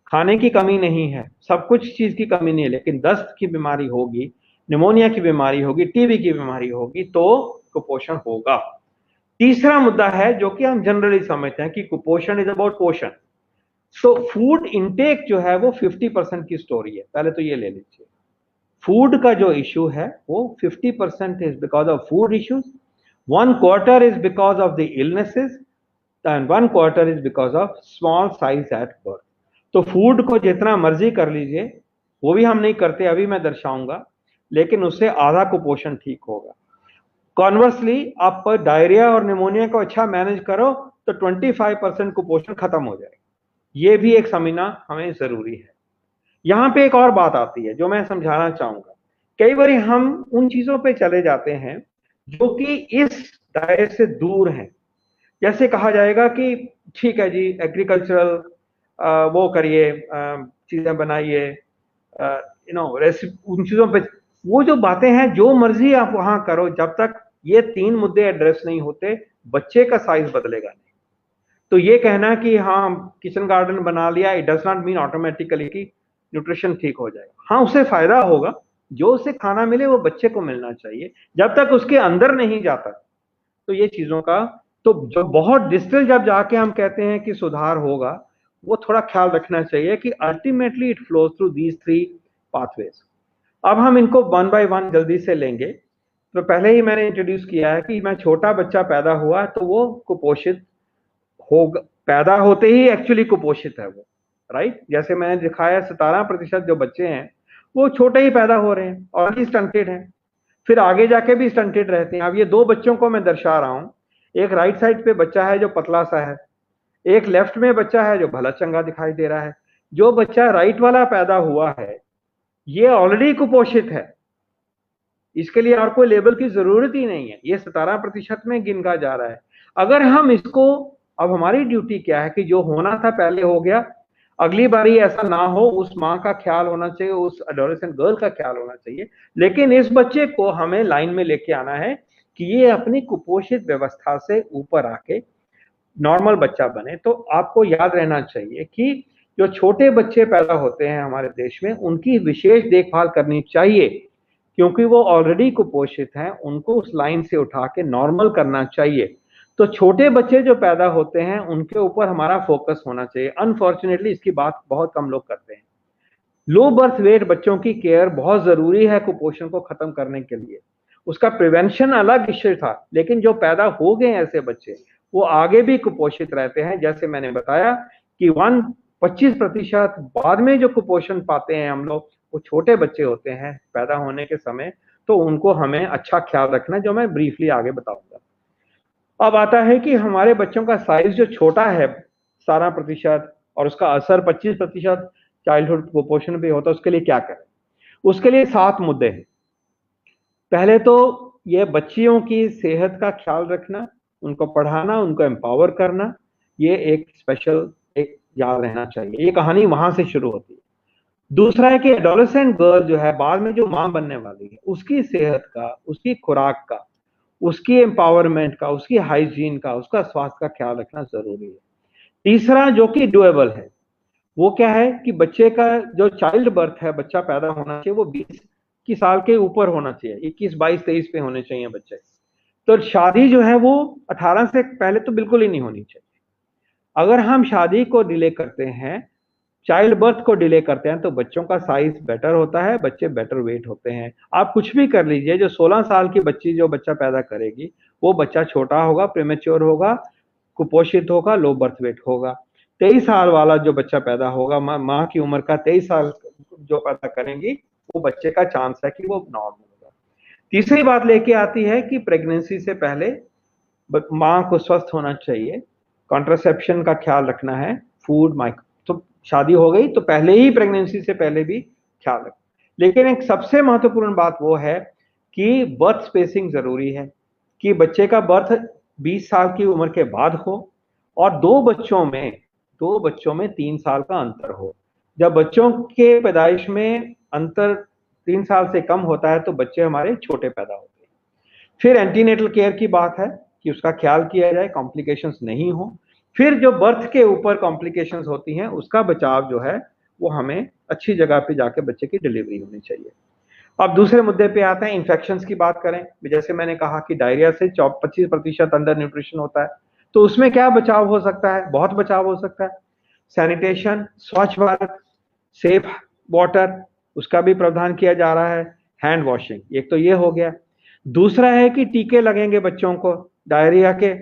खाने की कमी नहीं है, सब कुछ चीज की कमी नहीं है, लेकिन दस्त की बीमारी होगी, निमोनिया की बीमारी होगी, टीबी की बीमारी होगी, तो कुपोषण होगा। तीसरा मुद्दा है जो कि हम जनरली समझते हैं कि कुपोषण इज अबाउट पोषण। सो फूड इंटेक जो है वो 50% की स्टोरी है। पहले तो ये ले लीजिए, फूड का जो इशू है वो 50% is because of food issues, 1/4 is because of the illnesses, and 1/4 is because of small size at birth. तो फूड को जितना मर्जी कर लीजिए, वो भी हम नहीं करते, अभी मैं दर्शाऊंगा, लेकिन उससे आधा कुपोषण ठीक होगा। कॉन्वर्सली आप डायरिया और निमोनिया को अच्छा मैनेज करो तो 25% कुपोषण खत्म हो जाएगा। ये भी एक समझना हमें जरूरी है। यहां पे एक और बात आती है जो मैं समझाना चाहूंगा। कई बार हम उन चीजों पे चले जाते हैं जो कि इस दायरे से दूर हैं। जैसे कहा जाएगा कि ठीक है जी, एग्रीकल्चरल वो करिए, चीजें बनाइए, उन चीजों पे वो जो बातें हैं, जो मर्जी आप वहां करो, जब तक ये 3 मुद्दे एड्रेस नहीं होते, बच्चे का साइज बदलेगा नहीं। तो ये कहना कि हाँ किचन गार्डन बना लिया, it does not mean automatically कि न्यूट्रिशन ठीक हो जाएगा। हाँ, उससे फायदा होगा, जो उसे खाना मिले वो बच्चे को मिलना चाहिए, जब तक उसके अंदर नहीं जाता। तो ये चीजों का तो जो बहुत डिस्टल जब जाके हम कहते हैं कि सुधार होगा, वो थोड़ा ख्याल रखना चाहिए कि ultimately it flows through these 3 pathways. अब हम इनको 1 by 1 जल्दी से लेंगे। तो पहले ही मैंने इंट्रोड्यूस किया है कि मैं छोटा बच्चा पैदा हुआ तो वो कुपोषित होगा, पैदा होते ही एक्चुअली कुपोषित है वो, राइट। जैसे मैंने दिखाया 17% जो बच्चे हैं वो छोटे ही पैदा हो रहे हैं और स्टंटेड हैं, फिर आगे जाके भी स्टंटेड रहते हैं। अब ये 2 बच्चों को मैं दर्शा रहा हूं, एक राइट साइड पे बच्चा है जो पतला सा है, एक लेफ्ट में बच्चा है जो भला चंगा दिखाई दे रहा है। जो बच्चा राइट वाला पैदा हुआ है ये ऑलरेडी कुपोषित है, इसके लिए और कोई लेबल की जरूरत ही नहीं है, ये 17% में गिनगा जा रहा है। अगर हम इसको, अब हमारी ड्यूटी क्या है कि जो होना था पहले हो गया, अगली बारी ऐसा ना हो, उस माँ का ख्याल होना चाहिए, उस एडोलेसेंट गर्ल का ख्याल होना चाहिए, लेकिन इस बच्चे को हमें लाइन में लेके आना है कि ये अपनी कुपोषित व्यवस्था से ऊपर आके नॉर्मल बच्चा बने। तो आपको याद रहना चाहिए कि जो छोटे बच्चे पैदा होते हैं हमारे देश में, उनकी विशेष देखभाल करनी चाहिए, क्योंकि वो ऑलरेडी कुपोषित हैं, उनको उस लाइन से उठा के नॉर्मल करना चाहिए। तो छोटे बच्चे जो पैदा होते हैं उनके ऊपर हमारा फोकस होना चाहिए। अनफॉर्चुनेटली इसकी बात बहुत कम लोग करते हैं। लो बर्थ वेट बच्चों की केयर बहुत जरूरी है कुपोषण को खत्म करने के लिए। उसका प्रिवेंशन अलग इश्यू था, लेकिन जो पैदा हो गए ऐसे बच्चे, वो आगे भी कुपोषित रहते हैं। जैसे मैंने बताया कि 25% बाद में जो कुपोषण पाते हैं हम लोग, वो छोटे बच्चे होते हैं पैदा होने के समय। तो उनको हमें अच्छा ख्याल रखना, जो मैं ब्रीफली आगे बताऊंगा। अब आता है कि हमारे बच्चों का साइज जो छोटा है 17% और उसका असर 25% चाइल्डहुड कुपोषण पे होता है, उसके लिए क्या करें? उसके लिए 7 मुद्दे हैं। पहले तो ये बच्चियों की सेहत का ख्याल रखना, उनको पढ़ाना, उनको एम्पावर करना, ये एक स्पेशल एक याद रहना चाहिए। ये कहानी वहां से शुरू होती है। दूसरा है कि एडोलेसेंट गर्ल जो है, बाद में जो मां बनने वाली है, उसकी सेहत का, उसकी खुराक का, उसकी एम्पावरमेंट का, उसकी हाइजीन का, उसका स्वास्थ्य का ख्याल रखना जरूरी है। तीसरा जो कि डुएबल है, वो क्या है कि बच्चे का जो चाइल्ड बर्थ है, बच्चा पैदा होना चाहिए, वो 20 साल के ऊपर होना चाहिए। 21, 22, 23 पे होने चाहिए बच्चे। तो शादी जो है वो 18 से पहले तो बिल्कुल ही नहीं होनी चाहिए। अगर हम शादी को डिले करते हैं, चाइल्ड बर्थ को डिले करते हैं, तो बच्चों का साइज बेटर होता है, बच्चे बेटर वेट होते हैं। आप कुछ भी कर लीजिए, जो 16 साल की बच्ची जो बच्चा पैदा करेगी, वो बच्चा छोटा होगा, प्रीमेच्योर होगा, कुपोषित होगा, लो बर्थ वेट होगा। 23 साल वाला जो बच्चा पैदा होगा, माँ की उम्र का 23 साल जो पैदा करेंगी, वो बच्चे का चांस है कि वो नॉर्मल होगा। तीसरी बात लेके आती है कि प्रेगनेंसी से पहले माँ को स्वस्थ होना चाहिए, कॉन्ट्रासेप्शन का ख्याल रखना है, फूड तो शादी हो गई तो पहले ही, प्रेगनेंसी से पहले भी ख्याल रखें। लेकिन एक सबसे महत्वपूर्ण बात वो है कि बर्थ स्पेसिंग जरूरी है, कि बच्चे का बर्थ 20 साल की उम्र के बाद हो और दो बच्चों में 3 साल का अंतर हो। जब बच्चों के पैदाइश में अंतर 3 साल से कम होता है तो बच्चे हमारे छोटे पैदा होते हैं। फिर एंटीनेटल केयर की बात है कि उसका ख्याल किया जाए, कॉम्प्लिकेशंस नहीं हो। फिर जो बर्थ के ऊपर कॉम्प्लिकेशंस होती हैं, उसका बचाव जो है वो हमें अच्छी जगह पे जाके बच्चे की डिलीवरी होनी चाहिए। अब दूसरे मुद्दे पे आते हैं, इन्फेक्शंस की बात करें। जैसे मैंने कहा कि डायरिया से 25% अंडर न्यूट्रिशन होता है, तो उसमें क्या बचाव हो सकता है? बहुत बचाव हो सकता है। सैनिटेशन, स्वच्छ भारत, सेफ वाटर, उसका भी प्रावधान किया जा रहा है। हैंड वॉशिंग, एक तो ये हो गया। दूसरा है कि टीके लगेंगे बच्चों को डायरिया के,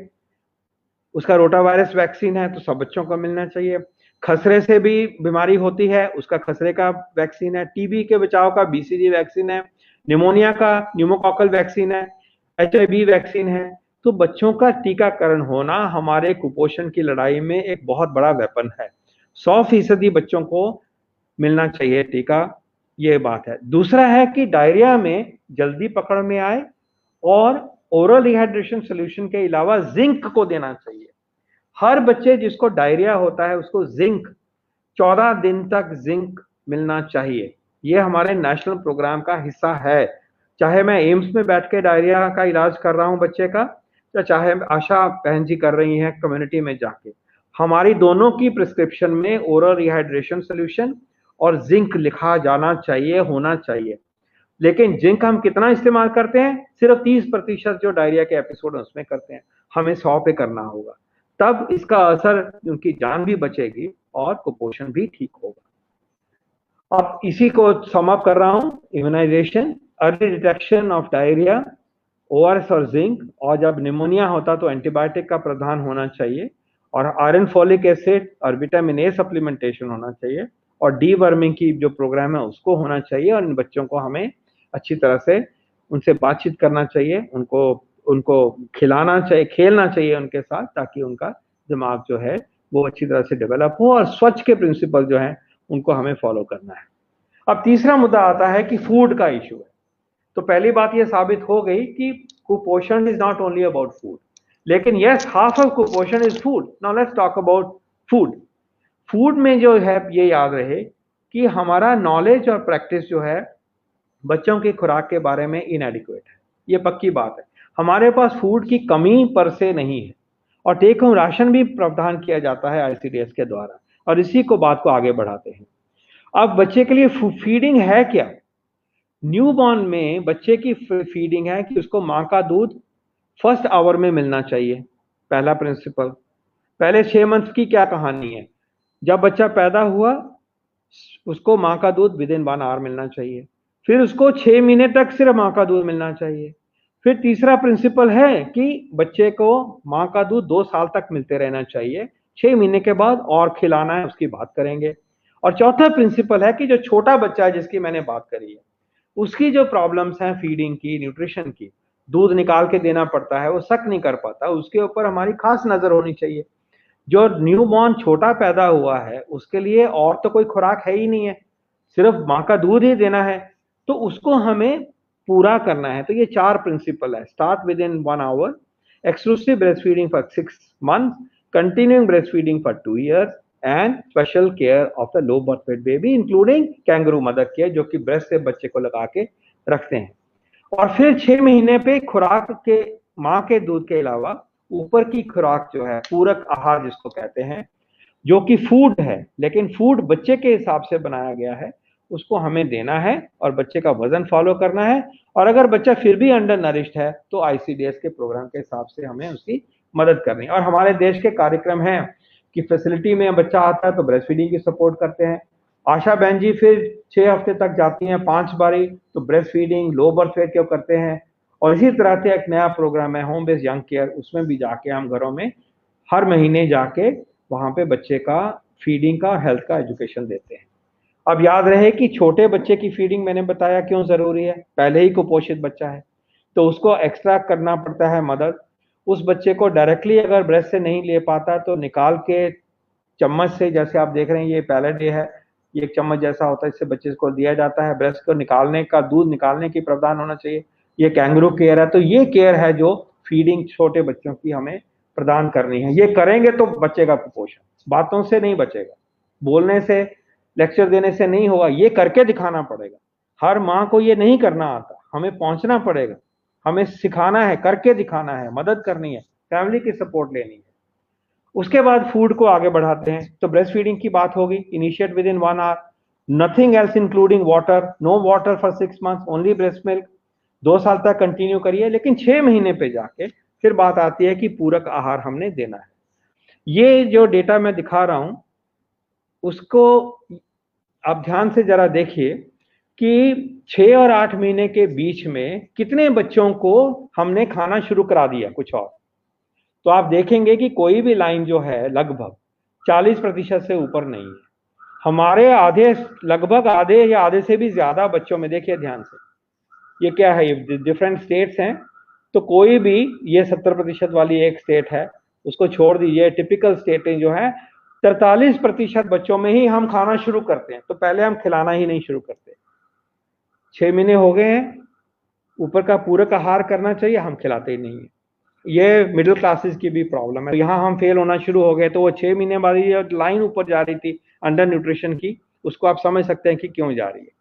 उसका रोटावायरस वैक्सीन है तो सब बच्चों को मिलना चाहिए। खसरे से भी बीमारी होती है, उसका खसरे का वैक्सीन है। टीबी के बचाव का बीसीजी वैक्सीन है। निमोनिया का न्यूमोकॉकल वैक्सीन है। एचआईवी वैक्सीन है। तो बच्चों का टीकाकरण होना हमारे कुपोषण की लड़ाई में एक बहुत बड़ा वेपन है। 100% बच्चों को मिलना चाहिए टीका, ये बात है। दूसरा है कि डायरिया में जल्दी पकड़ में आए और ओरल रिहाइड्रेशन सोल्यूशन के अलावा जिंक को देना चाहिए। हर बच्चे जिसको डायरिया होता है उसको जिंक 14 दिन तक जिंक मिलना चाहिए। ये हमारे नेशनल प्रोग्राम का हिस्सा है। चाहे मैं एम्स में बैठ के डायरिया का इलाज कर रहा हूं बच्चे का, या चाहे आशा बहन जी कर रही हैं कम्युनिटी में जाके, हमारी दोनों की प्रिस्क्रिप्शन में ओरल रिहाइड्रेशन सोल्यूशन और जिंक लिखा जाना चाहिए, होना चाहिए। लेकिन जिंक हम कितना इस्तेमाल करते हैं? सिर्फ 30% जो डायरिया के एपिसोड उसमें करते हैं। हमें 100 पे करना होगा, तब इसका असर, उनकी जान भी बचेगी और कुपोषण भी ठीक होगा। अब इसी को सम अप कर रहा हूं। Immunization, early detection of diarrhoea, ORS और जिंक, और जब निमोनिया होता तो एंटीबायोटिक का प्रावधान होना चाहिए, और आयरन, फॉलिक एसिड और विटामिन ए सप्लीमेंटेशन होना चाहिए, और डीवर्मिंग की जो प्रोग्राम है उसको होना चाहिए। और इन बच्चों को हमें अच्छी तरह से उनसे बातचीत करना चाहिए, उनको खिलाना चाहिए, खेलना चाहिए उनके साथ, ताकि उनका दिमाग जो है वो अच्छी तरह से डेवलप हो। और स्वच्छ के प्रिंसिपल जो है उनको हमें फॉलो करना है। अब तीसरा मुद्दा आता है कि फूड का इशू है। तो पहली बात ये साबित हो गई कि कुपोषण is not only about food, लेकिन यस, हाफ ऑफ कुपोषण is food. Now let's talk about food. Food में जो है ये याद रहे कि हमारा नॉलेज और प्रैक्टिस जो है बच्चों की खुराक के बारे में इनएडिक्वेट है। ये पक्की बात है। हमारे पास फूड की कमी पर से नहीं है, और टेक होम राशन भी प्रावधान किया जाता है आईसीडीएस के द्वारा। और इसी को बात को आगे बढ़ाते हैं। अब बच्चे के लिए फीडिंग है क्या? न्यूबॉर्न में बच्चे की फीडिंग है कि उसको माँ का दूध फर्स्ट आवर में मिलना चाहिए, पहला प्रिंसिपल। पहले 6 मंथ की क्या कहानी है, जब बच्चा पैदा हुआ उसको माँ का दूध विद इन 1 आवर मिलना चाहिए, फिर उसको 6 महीने तक सिर्फ माँ का दूध मिलना चाहिए। फिर तीसरा प्रिंसिपल है कि बच्चे को माँ का दूध 2 साल तक मिलते रहना चाहिए, 6 महीने के बाद और खिलाना है, उसकी बात करेंगे। और चौथा प्रिंसिपल है कि जो छोटा बच्चा है जिसकी मैंने बात करी है, उसकी जो प्रॉब्लम्स हैं फीडिंग की, न्यूट्रिशन की, दूध निकाल के देना पड़ता है, वो सक नहीं कर पाता, उसके ऊपर हमारी खास नजर होनी चाहिए। जो न्यूबॉर्न छोटा पैदा हुआ है उसके लिए और तो कोई खुराक है ही नहीं है, सिर्फ माँ का दूध ही देना है, तो उसको हमें पूरा करना है। तो ये 4 प्रिंसिपल है। Start within 1 hour, exclusive breast feeding for 6 month, continuing breast feeding for 2 years and special care of the low birth weight baby including kangaroo mother care, जो कि ब्रेस्ट से बच्चे को लगा के रखते हैं। और फिर 6 महीने पे खुराक के माँ के दूध के अलावा ऊपर की खुराक जो है, पूरक आहार जिसको कहते हैं, जो कि फूड है, लेकिन फूड बच्चे के हिसाब से बनाया गया है, उसको हमें देना है और बच्चे का वजन फॉलो करना है। और अगर बच्चा फिर भी अंडर नरिश्ड है तो आईसीडीएस के प्रोग्राम के हिसाब से हमें उसकी मदद करनी है। और हमारे देश के कार्यक्रम हैं कि फैसिलिटी में बच्चा आता है तो ब्रेस्ट फीडिंग की सपोर्ट करते हैं। आशा बहन जी फिर 6 हफ्ते तक जाती हैं 5 बारी, तो ब्रेस्ट फीडिंग, लो बर्थ वेट क्यों करते हैं। और इसी तरह से एक नया प्रोग्राम है होम बेस्ड यंग केयर, उसमें भी जाके हम घरों में हर महीने जाके वहां पे बच्चे का फीडिंग का, हेल्थ का एजुकेशन देते हैं। अब याद रहे कि छोटे बच्चे की फीडिंग मैंने बताया क्यों जरूरी है, पहले ही कुपोषित बच्चा है तो उसको एक्स्ट्रा करना पड़ता है मदद। उस बच्चे को डायरेक्टली अगर ब्रेस्ट से नहीं ले पाता तो निकाल के चम्मच से, जैसे आप देख रहे हैं ये पैलेट है, ये एक चम्मच जैसा होता है, इससे बच्चे को दिया जाता है। ब्रेस्ट को निकालने का, दूध निकालने की प्रावधान होना चाहिए। ये कैंगरू केयर है, तो ये केयर है जो फीडिंग छोटे बच्चों की हमें प्रदान करनी है। ये करेंगे तो बचेगा कुपोषण, बातों से नहीं बचेगा, बोलने से, लेक्चर देने से नहीं होगा, ये करके दिखाना पड़ेगा। हर माँ को ये नहीं करना आता, हमें पहुंचना पड़ेगा, हमें सिखाना है, करके दिखाना है, मदद करनी है, फैमिली की सपोर्ट लेनी है। उसके बाद फूड को आगे बढ़ाते हैं। तो ब्रेस्ट फीडिंग की बात होगी, initiate within 1 hour, nothing else including water, no water for 6 months, only breast milk. 2 साल तक कंटिन्यू करिए, लेकिन 6 महीने पे जाके फिर बात आती है कि पूरक आहार हमने देना है। ये जो डेटा मैं दिखा रहा हूं उसको आप ध्यान से जरा देखिए कि 6 और 8 महीने के बीच में कितने बच्चों को हमने खाना शुरू करा दिया कुछ और। तो आप देखेंगे कि कोई भी लाइन जो है लगभग 40% से ऊपर नहीं है। हमारे आधे, लगभग आधे या आधे से भी ज्यादा बच्चों में, देखिए ध्यान से, ये क्या है, ये डिफरेंट स्टेट्स हैं, तो कोई भी, ये 70% वाली एक स्टेट है, उसको छोड़ दीजिए। टिपिकल स्टेटें जो है 43% बच्चों में ही हम खाना शुरू करते हैं, तो पहले हम खिलाना ही नहीं शुरू करते। 6 महीने हो गए हैं, ऊपर का पूरक आहार करना चाहिए, हम खिलाते ही नहीं है। ये मिडिल क्लासेस की भी प्रॉब्लम है, तो यहाँ हम फेल होना शुरू हो गए। तो वो 6 महीने बाद ये लाइन ऊपर जा रही थी अंडर न्यूट्रिशन की, उसको आप समझ सकते हैं कि क्यों जा रही है।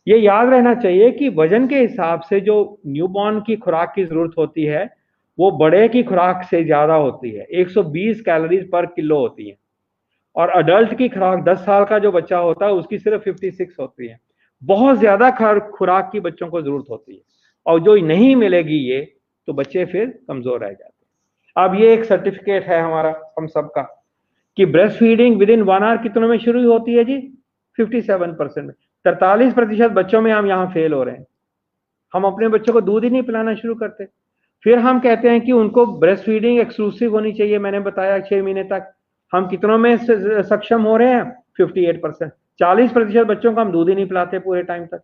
ये याद रहना चाहिए कि वजन के हिसाब से जो न्यूबॉर्न की खुराक की जरूरत होती है वो बड़े की खुराक से ज्यादा होती है, 120 कैलोरीज पर किलो होती है। और अडल्ट की खुराक, 10 साल का जो बच्चा होता है उसकी सिर्फ 56 होती है। बहुत ज्यादा खुराक की बच्चों को जरूरत होती है, और जो नहीं मिलेगी ये, तो बच्चे फिर कमजोर रह जाते हैं। अब ये एक सर्टिफिकेट है हमारा हम सबका कि breast feeding within 1 hour कितनों में शुरू होती है जी? 57% में। 43% बच्चों में हम यहाँ फेल हो रहे हैं। हम अपने बच्चों को दूध ही नहीं पिलाना शुरू करते। फिर हम कहते हैं कि उनको ब्रेस्ट फीडिंग एक्सक्लूसिव होनी चाहिए, मैंने बताया 6 महीने तक। हम कितनों में सक्षम हो रहे हैं? 58%। 40% बच्चों को हम दूध ही नहीं पिलाते पूरे टाइम तक।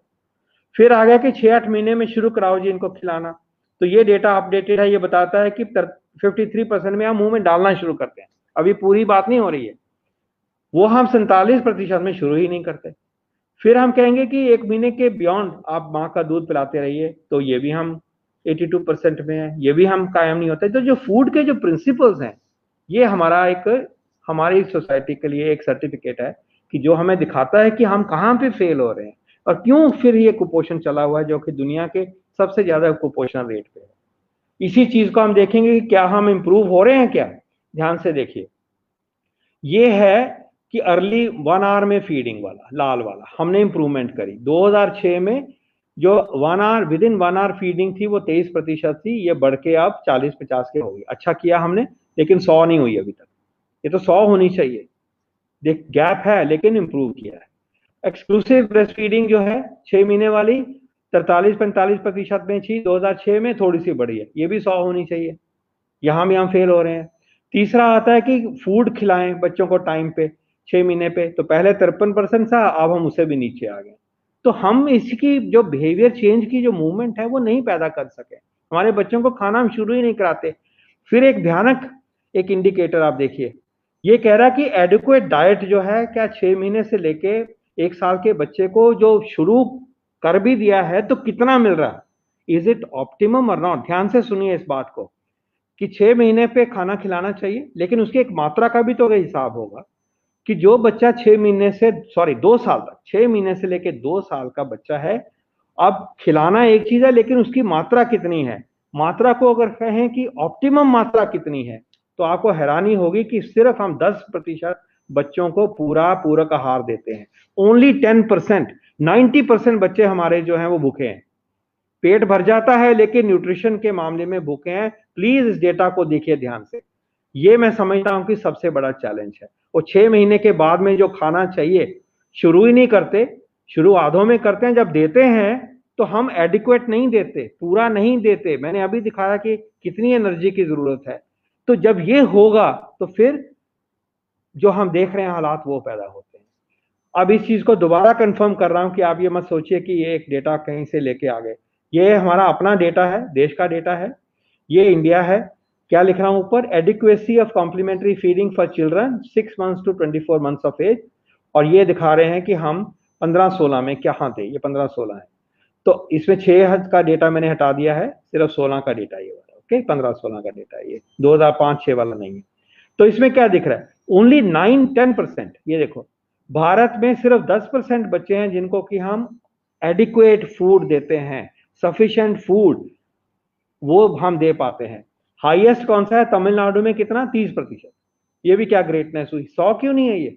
फिर आ गया कि 6-8 महीने में शुरू कराओ जी इनको खिलाना, तो ये डेटा अपडेटेड है, ये बताता है कि 53% में हम मुंह में डालना शुरू करते हैं। अभी पूरी बात नहीं हो रही है, वो हम 47% में शुरू ही नहीं करते। फिर हम कहेंगे कि 1 महीने के बियॉन्ड आप माँ का दूध पिलाते रहिए, तो ये भी हम 82% में है, ये भी हम कायम नहीं होते। तो जो फूड के जो प्रिंसिपल्स हैं, ये हमारी सोसाइटी के लिए एक सर्टिफिकेट है कि जो हमें दिखाता है कि हम कहाँ पे फेल हो रहे हैं और क्यों फिर ये कुपोषण चला हुआ है, जो कि दुनिया के सबसे ज्यादा कुपोषण रेट पे है। इसी चीज को हम देखेंगे कि क्या हम इंप्रूव हो रहे हैं क्या। ध्यान से देखिए, ये है कि अर्ली 1 आवर में फीडिंग वाला लाल वाला हमने इंप्रूवमेंट करी। 2006 में जो 1 hour within 1 hour feeding थी वो 23% थी, ये बढ़ के अब 40-50 के हो गई। अच्छा किया हमने, लेकिन 100 नहीं हुई अभी तक, ये तो 100 होनी चाहिए। देख गैप है लेकिन इंप्रूव किया है। एक्सक्लूसिव ब्रेस्ट फीडिंग जो है 6 महीने वाली 43-45% में थी 2006 में, थोड़ी सी बढ़ी है, ये भी 100 होनी चाहिए। यहाँ भी हम फेल हो रहे हैं। तीसरा आता है कि फूड खिलाएं बच्चों को टाइम पे 6 महीने पे, तो पहले 53% था, अब हम उससे भी नीचे आ गए। तो हम इसकी जो बिहेवियर चेंज की जो मूवमेंट है वो नहीं पैदा कर सके। हमारे बच्चों को खाना हम शुरू ही नहीं कराते। फिर एक भयानक एक इंडिकेटर आप देखिए, ये कह रहा है कि एडिक्वेट डाइट जो है क्या 6 महीने से लेके 1 साल के बच्चे को जो शुरू कर भी दिया है तो कितना मिल रहा है, इज इट ऑप्टिमम और नॉट। ध्यान से सुनिए इस बात को कि 6 महीने पे खाना खिलाना चाहिए, लेकिन उसकी एक मात्रा का भी तो हिसाब होगा कि जो बच्चा 2 साल तक, 6 महीने से लेके 2 साल का बच्चा है, अब खिलाना एक चीज है लेकिन उसकी मात्रा कितनी है। मात्रा को अगर कहें कि ऑप्टिमम मात्रा कितनी है, तो आपको हैरानी होगी कि सिर्फ हम 10% बच्चों को पूरा पूरक आहार देते हैं। ओनली 10%, 90% बच्चे हमारे जो हैं वो भूखे हैं। पेट भर जाता है लेकिन न्यूट्रिशन के मामले में भूखे हैं। प्लीज इस डेटा को देखिए ध्यान से, ये मैं समझता हूं कि सबसे बड़ा चैलेंज है। और 6 महीने के बाद में जो खाना चाहिए शुरू ही नहीं करते, शुरू आधों में करते हैं। जब देते हैं तो हम एडिक्वेट नहीं देते, पूरा नहीं देते। मैंने अभी दिखाया कि कितनी एनर्जी की जरूरत है। तो जब ये होगा तो फिर जो हम देख रहे हैं हालात वो पैदा होते हैं। अब इस चीज को दोबारा कंफर्म कर रहा हूं कि आप ये मत सोचिए कि ये एक डेटा कहीं से लेके आ गए, ये हमारा अपना डेटा है, देश का डेटा है, ये इंडिया है। क्या लिख रहा हूं ऊपर, adequacy of complementary feeding for children 6 months to 24 months of age, और ये दिखा रहे हैं कि हम 15-16 में क्या थे, ये 15-16 है। तो इसमें 6 का डेटा मैंने हटा दिया है, सिर्फ 16 का डेटा ये वाला, ओके, 15-16 का डेटा, ये 2005-6 वाला नहीं है। तो इसमें क्या दिख रहा है, ओनली 9-10%, ये देखो भारत में सिर्फ 10% बच्चे हैं जिनको कि हम एडिक्वेट फूड देते हैं, सफिशिएंट फूड वो हम दे पाते हैं। हाईएस्ट कौन सा है, तमिलनाडु में कितना, 30%। ये भी क्या ग्रेटनेस हुई, 100 क्यों नहीं है ये,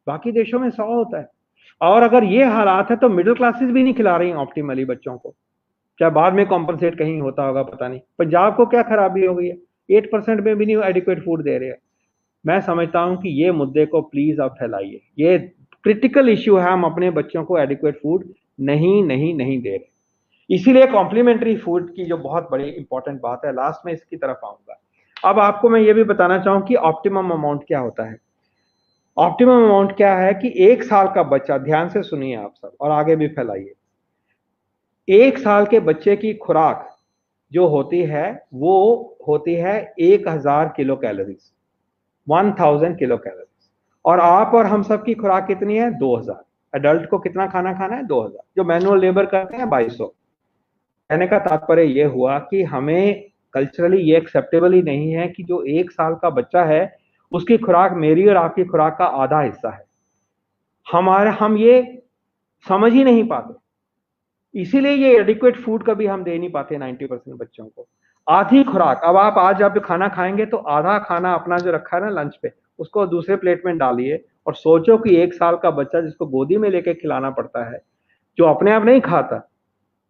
बाकी देशों में 100 होता है। और अगर ये हालात है तो मिडिल क्लासेस भी नहीं खिला रही हैं ऑप्टिमली बच्चों को, क्या बाद में कॉम्पनसेट कहीं होता होगा पता नहीं। पंजाब को क्या खराबी हो गई है, 8% में भी नहीं एडिक्वेट फूड दे रहे हैं। मैं समझता हूं कि ये मुद्दे को प्लीज आप फैलाइए, ये क्रिटिकल इश्यू है, हम अपने बच्चों को एडिक्वेट फूड नहीं दे रहे। इसीलिए कॉम्प्लीमेंट्री फूड की जो बहुत बड़ी इंपॉर्टेंट बात है, लास्ट में इसकी तरफ आऊंगा। अब आपको मैं ये भी बताना चाहूँ कि ऑप्टिमम अमाउंट क्या होता है। ऑप्टिमम अमाउंट क्या है कि 1 साल का बच्चा, ध्यान से सुनिए आप सब और आगे भी फैलाइए, 1 साल के बच्चे की खुराक जो होती है वो होती है 1000 किलो कैलोरीज, 1000 किलो कैलोरीज। और आप और हम सब की खुराक कितनी है, 2000। एडल्ट को कितना खाना खाना है, 2000। जो मैनुअल लेबर करते हैं 2200। कहने का तात्पर्य ये हुआ कि हमें कल्चरली ये एक्सेप्टेबल ही नहीं है कि जो 1 साल का बच्चा है उसकी खुराक मेरी और आपकी खुराक का आधा हिस्सा है। हम ये समझ ही नहीं पाते, इसीलिए ये एडिक्वेट फूड कभी हम दे नहीं पाते 90% बच्चों को। आधी खुराक, अब आप आज जब खाना खाएंगे तो आधा खाना अपना जो रखा है ना लंच पे, उसको दूसरे प्लेट में डालिए और सोचो कि 1 साल का बच्चा जिसको गोदी में लेके खिलाना पड़ता है, जो अपने आप नहीं खाता,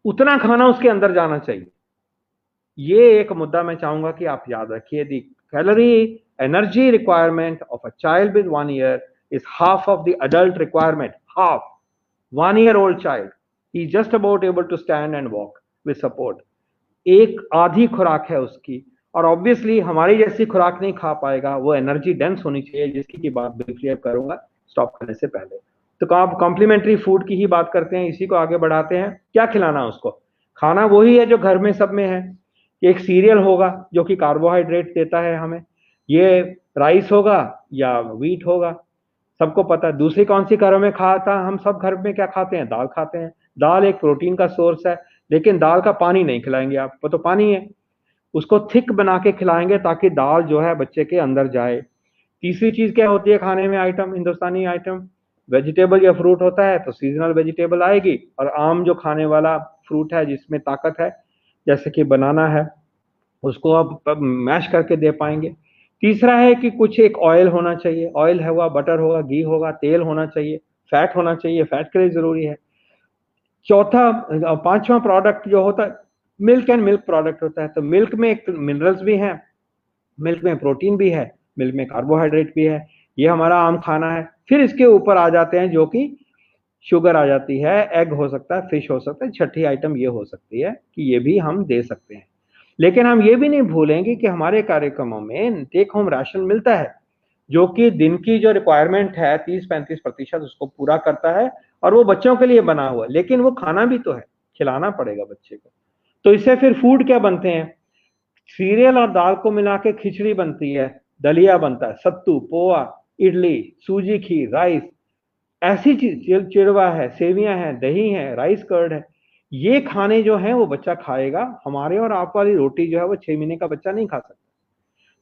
उतना खाना उसके अंदर जाना चाहिए। ये एक मुद्दा मैं चाहूंगा कि आप याद रखिए, the calorie energy requirement of a child with 1 year is half of the adult requirement. Half. 1-year-old child, he is just about able to stand and walk with support. एक आधी खुराक है उसकी, और ऑब्वियसली हमारी जैसी खुराक नहीं खा पाएगा, वो एनर्जी डेंस होनी चाहिए, जिसकी की बात ब्रीफली करूंगा स्टॉप करने से पहले। तो आप कॉम्प्लीमेंट्री फूड की ही बात करते हैं, इसी को आगे बढ़ाते हैं। क्या खिलाना उसको, खाना वही है जो घर में सब में है। एक सीरियल होगा जो कि कार्बोहाइड्रेट देता है हमें, ये राइस होगा या व्हीट होगा, सबको पता है। दूसरी कौन सी घरों में खाता, हम सब घर में क्या खाते हैं, दाल खाते हैं। दाल एक प्रोटीन का सोर्स है, लेकिन दाल का पानी नहीं खिलाएंगे आप, वो तो पानी है, उसको थिक बना के खिलाएंगे ताकि दाल जो है बच्चे के अंदर जाए। तीसरी चीज क्या होती है खाने में आइटम, हिंदुस्तानी आइटम, वेजिटेबल या फ्रूट होता है तो सीजनल वेजिटेबल आएगी, और आम जो खाने वाला फ्रूट है जिसमें ताकत है जैसे कि बनाना है, उसको आप मैश करके दे पाएंगे। तीसरा है कि कुछ एक ऑयल होना चाहिए, ऑयल होगा, बटर होगा, घी होगा, तेल होना चाहिए, फैट होना चाहिए, फैट के लिए जरूरी है। चौथा, पांचवा प्रोडक्ट जो होता है मिल्क एंड मिल्क प्रोडक्ट होता है। तो मिल्क में एक मिनरल्स भी हैं, मिल्क में प्रोटीन भी है, मिल्क में कार्बोहाइड्रेट भी है, ये हमारा आम खाना है। फिर इसके ऊपर आ जाते हैं जो कि शुगर आ जाती है, एग हो सकता है, फिश हो सकता है, छठी आइटम ये हो सकती है कि ये भी हम दे सकते हैं। लेकिन हम ये भी नहीं भूलेंगे कि हमारे कार्यक्रमों में टेक होम राशन मिलता है जो कि दिन की जो रिक्वायरमेंट है 30-35% उसको पूरा करता है, और वो बच्चों के लिए बना हुआ है, लेकिन वो खाना भी तो है, खिलाना पड़ेगा बच्चे को। तो इससे फिर फूड क्या बनते हैं, सीरियल और दाल को मिला के खिचड़ी बनती है, दलिया बनता है, सत्तू, पोहा, इडली, सूजी खीर, राइस, ऐसी चीज, चिड़वा है, सेवियां हैं, दही है, राइस कर्ड है। ये खाने जो है वो बच्चा खाएगा। हमारे और आप वाली रोटी जो है वो 6 महीने का बच्चा नहीं खा सकता।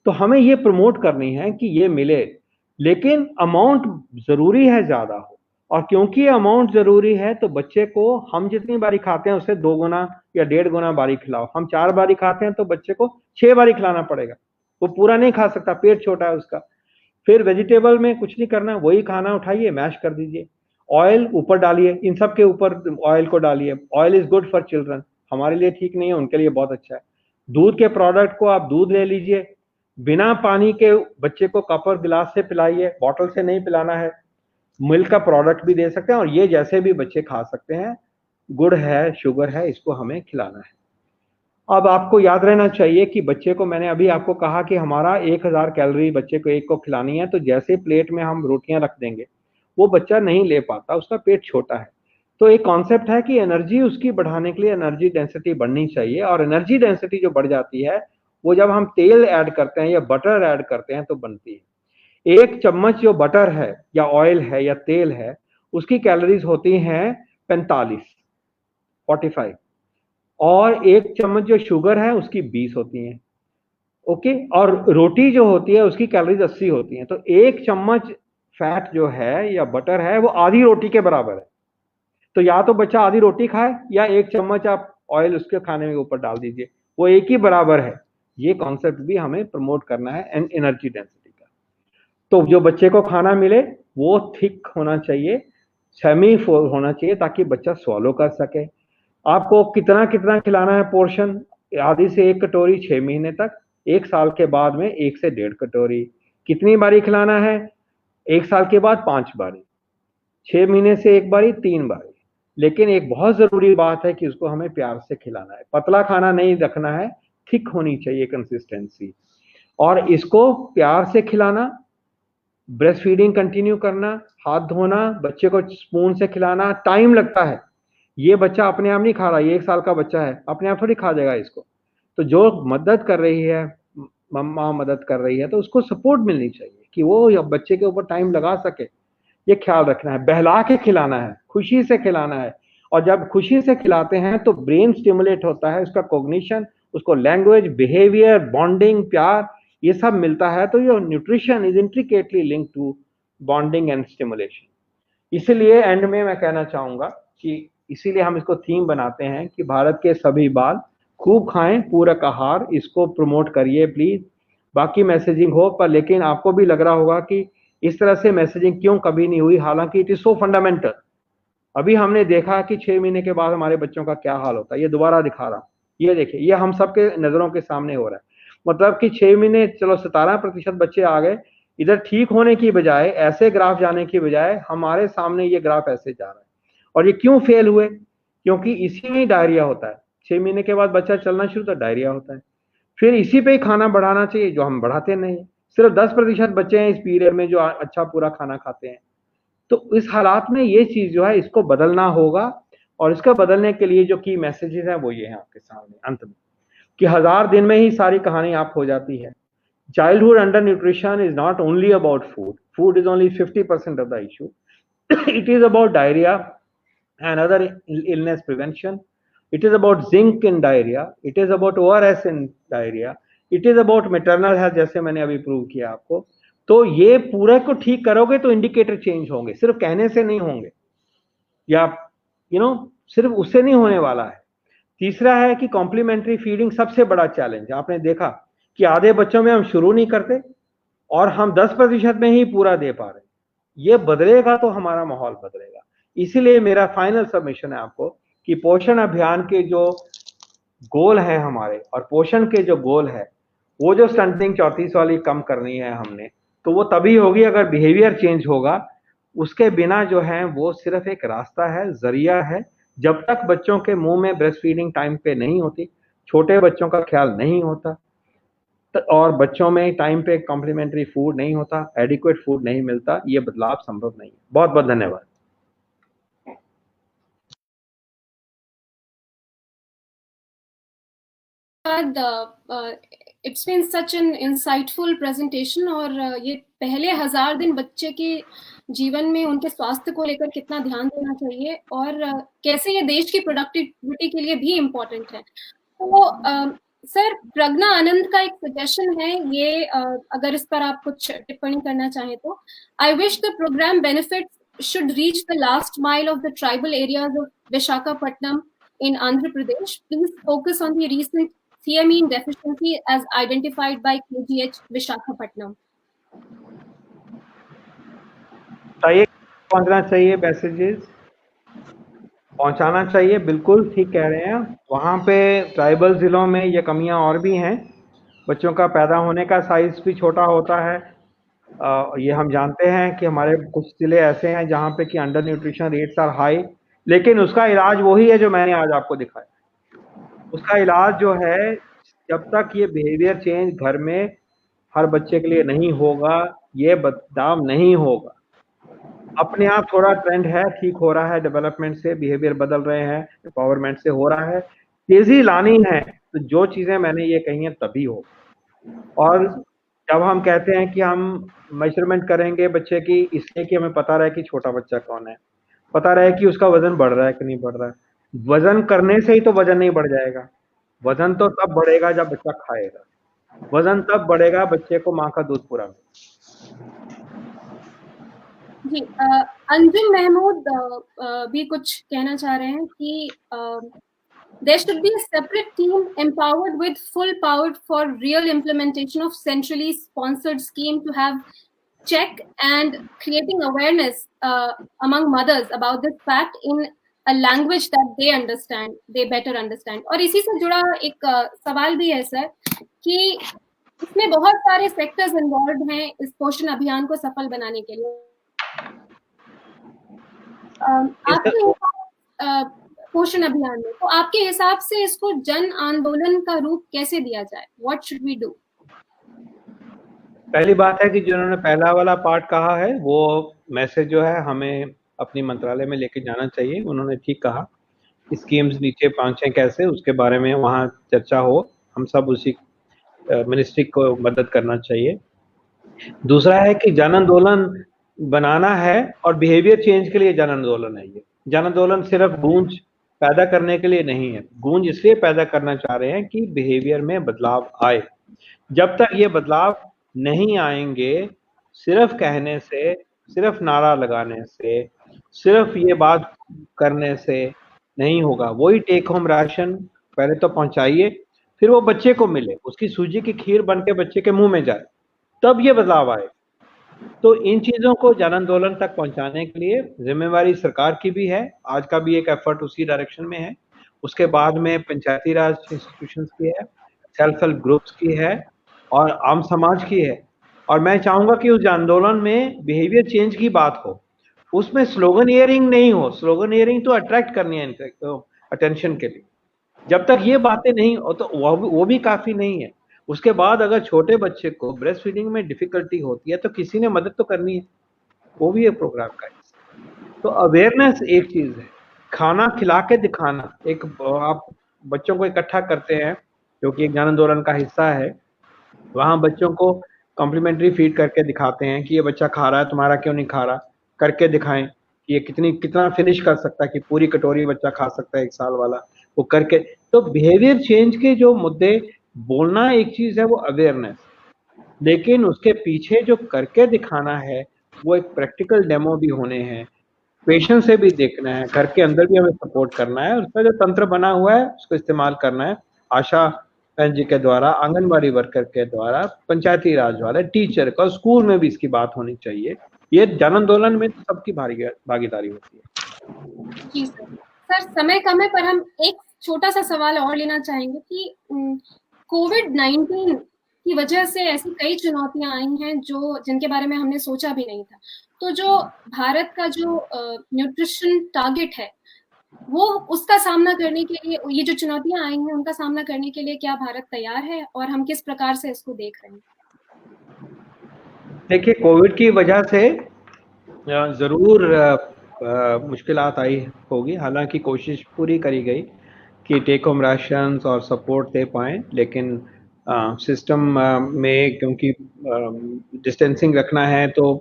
तो हमें ये प्रमोट करनी है कि ये मिले, लेकिन अमाउंट जरूरी है ज्यादा हो। और क्योंकि अमाउंट जरूरी है तो बच्चे को हम जितनी बारी खाते हैं उससे 2 गुना या 1.5 गुना बारी खिलाओ। हम 4 बारी खाते हैं तो बच्चे को 6 बारी खिलाना पड़ेगा, वो पूरा नहीं खा सकता, पेट छोटा है उसका। फिर वेजिटेबल में कुछ नहीं करना, वही खाना उठाइए, मैश कर दीजिए, ऑयल ऊपर डालिए, इन सब के ऊपर ऑयल को डालिए। Oil is good for children, हमारे लिए ठीक नहीं है, उनके लिए बहुत अच्छा है। दूध के प्रोडक्ट को आप दूध ले लीजिए, बिना पानी के बच्चे को कप और गिलास से पिलाइए, बॉटल से नहीं पिलाना है। मिल्क का प्रोडक्ट भी दे सकते हैं, और ये जैसे भी बच्चे खा सकते हैं, गुड़ है, शुगर है, इसको हमें खिलाना है। अब आपको याद रहना चाहिए कि बच्चे को, मैंने अभी आपको कहा कि हमारा 1000 कैलोरी बच्चे को एक को खिलानी है, तो जैसे प्लेट में हम रोटियां रख देंगे वो बच्चा नहीं ले पाता, उसका पेट छोटा है। तो एक कॉन्सेप्ट है कि एनर्जी उसकी बढ़ाने के लिए एनर्जी डेंसिटी बढ़नी चाहिए, और एनर्जी डेंसिटी जो बढ़ जाती है वो जब हम तेल ऐड करते हैं या बटर ऐड करते हैं तो बनती है। 1 चम्मच जो बटर है या ऑयल है या तेल है उसकी कैलोरीज होती हैं 45, और 1 चम्मच जो शुगर है उसकी 20 होती हैं। ओके, और रोटी जो होती है उसकी कैलोरीज 80 होती हैं। तो 1 चम्मच फैट जो है या बटर है वो आधी रोटी के बराबर है। तो या तो बच्चा आधी रोटी खाए या 1 चम्मच आप ऑयल उसके खाने में ऊपर डाल दीजिए, वो एक ही बराबर है। ये कॉन्सेप्ट भी हमें प्रमोट करना है एनर्जी डेंसिटी का। तो जो बच्चे को खाना मिले वो थिक होना चाहिए, सेमी फुल होना चाहिए, ताकि बच्चा स्वॉलो कर सके। आपको कितना कितना खिलाना है पोर्शन, आधी से 1 कटोरी 6 महीने तक, 1 साल के बाद में 1 से 1.5 कटोरी। कितनी बारी खिलाना है, 1 साल के बाद 5 बारी, 6 महीने से 1 बारी, 3 बारी। लेकिन एक बहुत जरूरी बात है कि उसको हमें प्यार से खिलाना है, पतला खाना नहीं रखना है, थिक होनी चाहिए कंसिस्टेंसी। और इसको प्यार से खिलाना, ब्रेस्ट फीडिंग कंटिन्यू करना, हाथ धोना, बच्चे को स्पून से खिलाना। टाइम लगता है, ये बच्चा अपने आप नहीं खा रहा, ये 1 साल का बच्चा है, अपने आप थोड़ी खा जाएगा इसको। तो जो मदद कर रही है, मम्मा मदद कर रही है, तो उसको सपोर्ट मिलनी चाहिए कि वो बच्चे के ऊपर टाइम लगा सके। ये ख्याल रखना है, बहला के खिलाना है, खुशी से खिलाना है। और जब खुशी से खिलाते हैं तो ब्रेन स्टिमुलेट होता है, उसका कॉग्निशन, उसको लैंग्वेज, बिहेवियर, बॉन्डिंग, प्यार, ये सब मिलता है। तो ये nutrition is intricately linked to bonding and stimulation. इसीलिए एंड में मैं कहना चाहूंगा कि इसीलिए हम इसको थीम बनाते हैं कि भारत के सभी बाल खूब खाएं पूरक आहार, इसको प्रमोट करिए प्लीज। बाकी मैसेजिंग हो, पर लेकिन आपको भी लग रहा होगा कि इस तरह से मैसेजिंग क्यों कभी नहीं हुई, हालांकि इट इज सो फंडामेंटल। अभी हमने देखा कि 6 महीने के बाद हमारे बच्चों का क्या हाल होता है, ये दोबारा दिखा रहा हूं, ये देखिए, ये हम सबके नजरों के सामने हो रहा है। मतलब कि 6 महीने, चलो 17% बच्चे आ गए, इधर ठीक होने की बजाय, ऐसे ग्राफ जाने की बजाय हमारे सामने ये ग्राफ ऐसे जा रहा है। और ये क्यों फेल हुए, क्योंकि इसी में ही डायरिया होता है। 6 महीने के बाद बच्चा चलना शुरू तो डायरिया होता है, फिर इसी पे ही खाना बढ़ाना चाहिए जो हम बढ़ाते नहीं। सिर्फ 10% बच्चे हैं इस पीरियड में जो अच्छा पूरा खाना खाते हैं। तो इस हालात में ये चीज जो है इसको बदलना होगा, और इसका बदलने के लिए जो की मैसेजेस हैं वो ये हैं आपके सामने अंत में, कि 1000 दिन में ही सारी कहानी आप हो जाती है। Childhood under nutrition is not only about food, food is only 50% of the issue. It is about diarrhoea and other illness prevention. It is about zinc in diarrhea. It is about ORS in diarrhea. It is about maternal health, जैसे मैंने अभी prove किया आपको। तो ये पूरे को ठीक करोगे तो इंडिकेटर चेंज होंगे, सिर्फ कहने से नहीं होंगे, या सिर्फ उससे नहीं होने वाला है। तीसरा है कि कॉम्प्लीमेंट्री फीडिंग सबसे बड़ा चैलेंज। आपने देखा कि आधे बच्चों में हम शुरू नहीं करते, और हम 10% में ही पूरा दे पा रहे हैं। ये बदलेगा तो हमारा माहौल बदलेगा। इसीलिए मेरा फाइनल सबमिशन है आपको कि पोषण अभियान के जो गोल है हमारे, और पोषण के जो गोल है, वो जो स्टंटिंग 34 वाली कम करनी है हमने, तो वो तभी होगी अगर बिहेवियर चेंज होगा। उसके बिना जो है वो सिर्फ एक रास्ता है, जरिया है। जब तक बच्चों के मुंह में ब्रेस्ट फीडिंग टाइम पे नहीं होती, छोटे बच्चों का ख्याल नहीं होता, और बच्चों में टाइम पे कॉम्प्लीमेंट्री फूड नहीं होता, एडिक्वेट फूड नहीं मिलता, ये बदलाव संभव नहीं है। बहुत बहुत धन्यवाद। It's been such an insightful presentation और ये पहले 1000 दिन बच्चे के जीवन में उनके स्वास्थ्य को लेकर कितना ध्यान देना चाहिए और कैसे ये देश की प्रोडक्टिविटी के लिए भी इम्पोर्टेंट है। तो सर, प्रज्ञा आनंद का एक सजेशन है, ये अगर इस पर आप कुछ टिप्पणी करना चाहें तो। I wish the program benefits should reach the last mile of the tribal areas of Visakhapatnam in Andhra Pradesh. Please focus on the recent thiamine deficiency as identified by KGH Visakhapatnam. पहुंचना चाहिए, मैसेजेस पहुंचाना चाहिए, बिल्कुल ठीक कह रहे हैं। वहाँ पे ट्राइबल जिलों में ये कमियां और भी हैं। बच्चों का पैदा होने का साइज भी छोटा होता है। ये हम जानते हैं कि हमारे कुछ जिले ऐसे हैं जहाँ पे कि under nutrition rates are high, लेकिन उसका इलाज वही है जो मैंने आज आपको दिखाया। उसका इलाज जो है, जब तक ये बिहेवियर चेंज घर में हर बच्चे के लिए नहीं होगा, ये बदलाव नहीं होगा। अपने आप थोड़ा ट्रेंड है, ठीक हो रहा है, डेवलपमेंट से बिहेवियर बदल रहे हैं, एम्पावरमेंट से हो रहा है। तेजी लानी है तो जो चीजें मैंने ये कही हैं तभी हो। और जब हम कहते हैं कि हम मेजरमेंट करेंगे बच्चे की, इसलिए कि हमें पता रहे कि छोटा बच्चा कौन है, पता रहे कि उसका वजन बढ़ रहा है कि नहीं बढ़ रहा है। वजन करने से ही तो वजन नहीं बढ़ जाएगा। वजन तो तब बढ़ेगा जब बच्चा खाएगा। वजन तब बढ़ेगा बच्चे को माँ का दूध पूरा मिले। जी, अंजुम महमूद भी कुछ कहना चाह रहे हैं कि there should be a separate team empowered with full power for real implementation of centrally sponsored scheme to have check and creating awareness among mothers about this fact in a language that they understand, they better understand. और इसी से जुड़ा एक सवाल भी है sir कि इसमें बहुत सारे सेक्टर्स इन्वॉल्व हैं इस पोषण अभियान को सफल बनाने के लिए। आपके पोषण अभियान में, तो आपके हिसाब से इसको जन आंदोलन का रूप कैसे दिया जाए? What should we do? पहली बात है कि जिन्होंने पहला वाला पार्ट कहा है, वो मैसेज जो है हमें अपनी मंत्रालय में लेके जाना चाहिए। उन्होंने ठीक कहा, स्कीम्स नीचे पहुंचे कैसे, उसके बारे में वहाँ चर्चा हो, हम सब उसी मिनिस्ट्री को मदद करना चाहिए। दूसरा है कि जन आंदोलन बनाना है और बिहेवियर चेंज के लिए जन आंदोलन है। ये जन आंदोलन सिर्फ गूंज पैदा करने के लिए नहीं है। गूंज इसलिए पैदा करना चाह रहे हैं कि बिहेवियर में बदलाव आए। जब तक ये बदलाव नहीं आएंगे, सिर्फ कहने से, सिर्फ नारा लगाने से, सिर्फ ये बात करने से नहीं होगा। वही टेक होम राशन पहले तो पहुंचाइए, फिर वो बच्चे को मिले, उसकी सूजी की खीर बन के बच्चे के मुंह में जाए, तब ये बदलाव आए। तो इन चीजों को जन आंदोलन तक पहुंचाने के लिए जिम्मेवारी सरकार की भी है। आज का भी एक एफर्ट उसी डायरेक्शन में है। उसके बाद में पंचायती राज इंस्टीट्यूशंस की है, सेल्फ हेल्प ग्रुप्स की है और आम समाज की है। और मैं चाहूंगा कि उस आंदोलन में बिहेवियर चेंज की बात हो, उसमें स्लोगन ईयरिंग नहीं हो। स्लोगन ईयरिंग तो अट्रैक्ट करनी है अटेंशन के लिए। जब तक ये बातें नहीं हो तो वो भी काफी नहीं है। उसके बाद अगर छोटे बच्चे को ब्रेस्ट फीडिंग में डिफिकल्टी होती है तो किसी ने मदद तो करनी है, वो भी एक प्रोग्राम का हिस्सा। तो अवेयरनेस एक चीज है, खाना खिला के दिखाना। एक आप बच्चों को इकट्ठा करते हैं जो कि एक जन आंदोलन का हिस्सा है, वहां बच्चों को कॉम्प्लीमेंट्री फीड करके दिखाते हैं कि ये बच्चा खा रहा है, तुम्हारा क्यों नहीं खा रहा, करके दिखाएं कि ये कितना फिनिश कर सकता है, कि पूरी कटोरी बच्चा खा सकता है 1 साल वाला, वो करके। तो बिहेवियर चेंज के जो मुद्दे, बोलना एक चीज है, वो अवेयरनेस, लेकिन उसके पीछे जो करके दिखाना है वो एक प्रैक्टिकल डेमो भी होने हैं, पेशेंस से भी देखना है, घर के अंदर भी हमें सपोर्ट करना है, उसका जो तंत्र बना हुआ है उसको इस्तेमाल करना है। आशा बहन जी के द्वारा, आंगनबाड़ी वर्कर के द्वारा, पंचायती राज वाले, टीचर का, स्कूल में भी इसकी बात होनी चाहिए। ये जन आंदोलन में तो सबकी भागीदारी होती है। जी सर। सर समय कम है, पर हम एक छोटा सा सवाल और लेना चाहेंगे कि कोविड-19 की वजह से ऐसी कई चुनौतियां आई हैं जो जिनके बारे में हमने सोचा भी नहीं था। तो जो भारत का जो न्यूट्रिशन टारगेट है, वो उसका सामना करने के लिए, ये जो चुनौतियां आई हैं उनका सामना करने के लिए क्या भारत तैयार है, और हम किस प्रकार से इसको देख रहे हैं? देखिए, कोविड की वजह से जरूर मुश्किलात आई होगी, हालांकि कोशिश पूरी करी गई कि टेक होम राशंस और सपोर्ट दे पाएं, लेकिन सिस्टम में क्योंकि डिस्टेंसिंग रखना है तो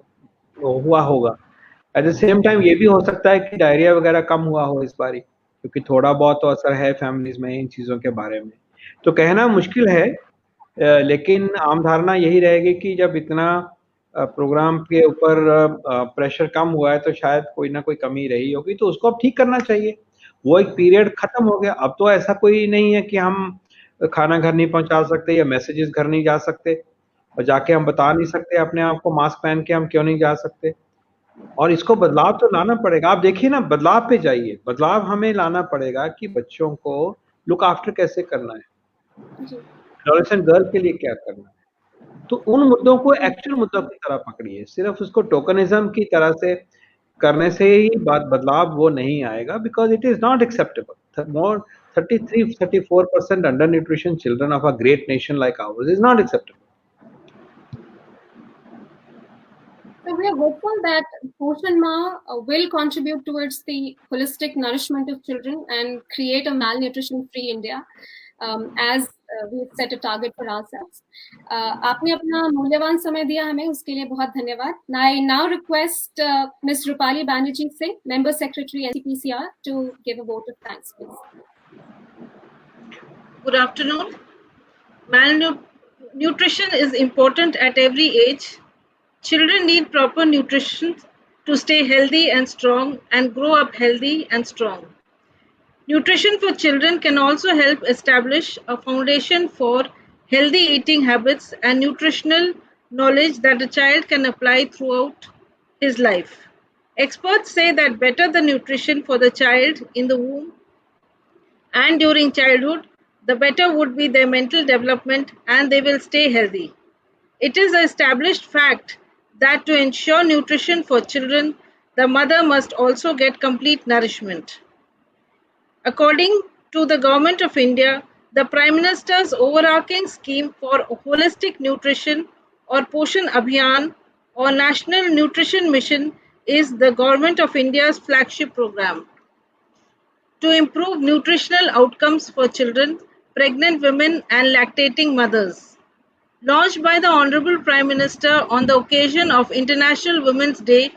हुआ होगा। एट द सेम टाइम ये भी हो सकता है कि डायरिया वगैरह कम हुआ हो इस बारी, क्योंकि थोड़ा बहुत तो असर है फैमिलीज में इन चीज़ों के बारे में। तो कहना मुश्किल है, लेकिन आम धारणा यही रहेगी कि जब इतना प्रोग्राम के ऊपर प्रेशर कम हुआ है तो शायद कोई ना कोई कमी रही होगी, तो उसको अब ठीक करना चाहिए। वो एक पीरियड खत्म हो गया, अब तो ऐसा कोई नहीं है कि हम खाना घर नहीं पहुंचा सकते या मैसेजेस घर नहीं जा सकते और जाके हम बता नहीं सकते अपने आप को मास्क पहन के हम क्यों नहीं जा सकते। और इसको बदलाव तो लाना पड़ेगा। आप देखिए ना, बदलाव पे जाइए, बदलाव हमें लाना पड़ेगा कि बच्चों को लुक आफ्टर कैसे करना है, एडोलेसेंट गर्ल के लिए क्या करना है। तो उन मुद्दों को एक्चुअल मुद्दों की तरह पकड़िए, सिर्फ उसको टोकनिज्म की तरह से करने से ही बदलाव वो नहीं आएगा, because it is not acceptable. More 33-34% under nutrition children of a great nation like ours is not acceptable. So we are hopeful that Poshan Ma will contribute towards the holistic nourishment of children and create a malnutrition-free India, as we've set a target for ourselves. आपने अपना मूल्यवान समय दिया हमें, उसके लिए बहुत धन्यवाद. I now request Ms. Rupali Banerjee Singh, Member Secretary NCPCR, to give a vote of thanks, please. Good afternoon. Malnutrition is important at every age. Children need proper nutrition to stay healthy and strong and grow up healthy and strong. Nutrition for children can also help establish a foundation for healthy eating habits and nutritional knowledge that a child can apply throughout his life. Experts say that better the nutrition for the child in the womb and during childhood, the better would be their mental development and they will stay healthy. It is an established fact that to ensure nutrition for children, the mother must also get complete nourishment. According to the Government of India, the Prime Minister's overarching scheme for holistic nutrition or Poshan Abhiyan or National Nutrition Mission is the Government of India's flagship program. To improve nutritional outcomes for children, pregnant women and lactating mothers. Launched by the Honorable Prime Minister on the occasion of International Women's Day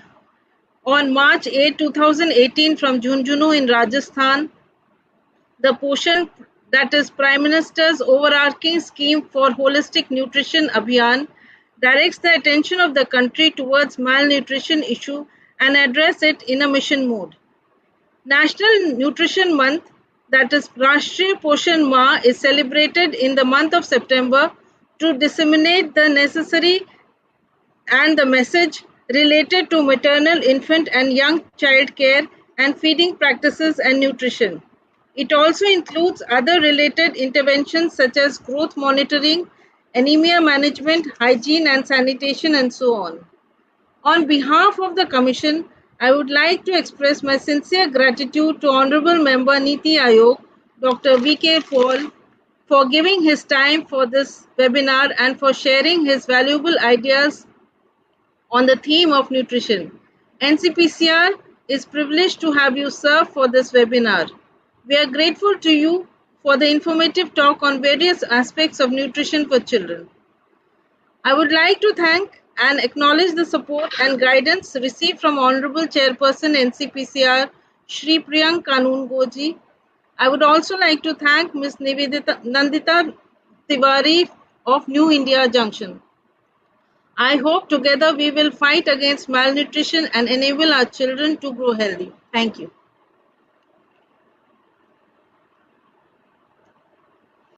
on March 8, 2018 from Jhunjhunu in Rajasthan, the Poshan, that is Prime Minister's overarching scheme for holistic nutrition Abhiyan, directs the attention of the country towards malnutrition issue and address it in a mission mode. National Nutrition Month, that is Rashtriya Poshan Ma, is celebrated in the month of September to disseminate the necessary and the message related to maternal, infant and young child care and feeding practices and nutrition. It also includes other related interventions such as growth monitoring, anemia management, hygiene and sanitation and so on. On behalf of the Commission, I would like to express my sincere gratitude to Honorable Member Niti Aayog, Dr. V.K. Paul, for giving his time for this webinar and for sharing his valuable ideas on the theme of nutrition. NCPCR is privileged to have you serve for this webinar. We are grateful to you for the informative talk on various aspects of nutrition for children. I would like to thank and acknowledge the support and guidance received from Honorable Chairperson NCPCR, Shri Priyank Kanun Goji. I would also like to thank Ms. Nandita Tiwari of New India Junction. I hope together we will fight against malnutrition and enable our children to grow healthy. Thank you.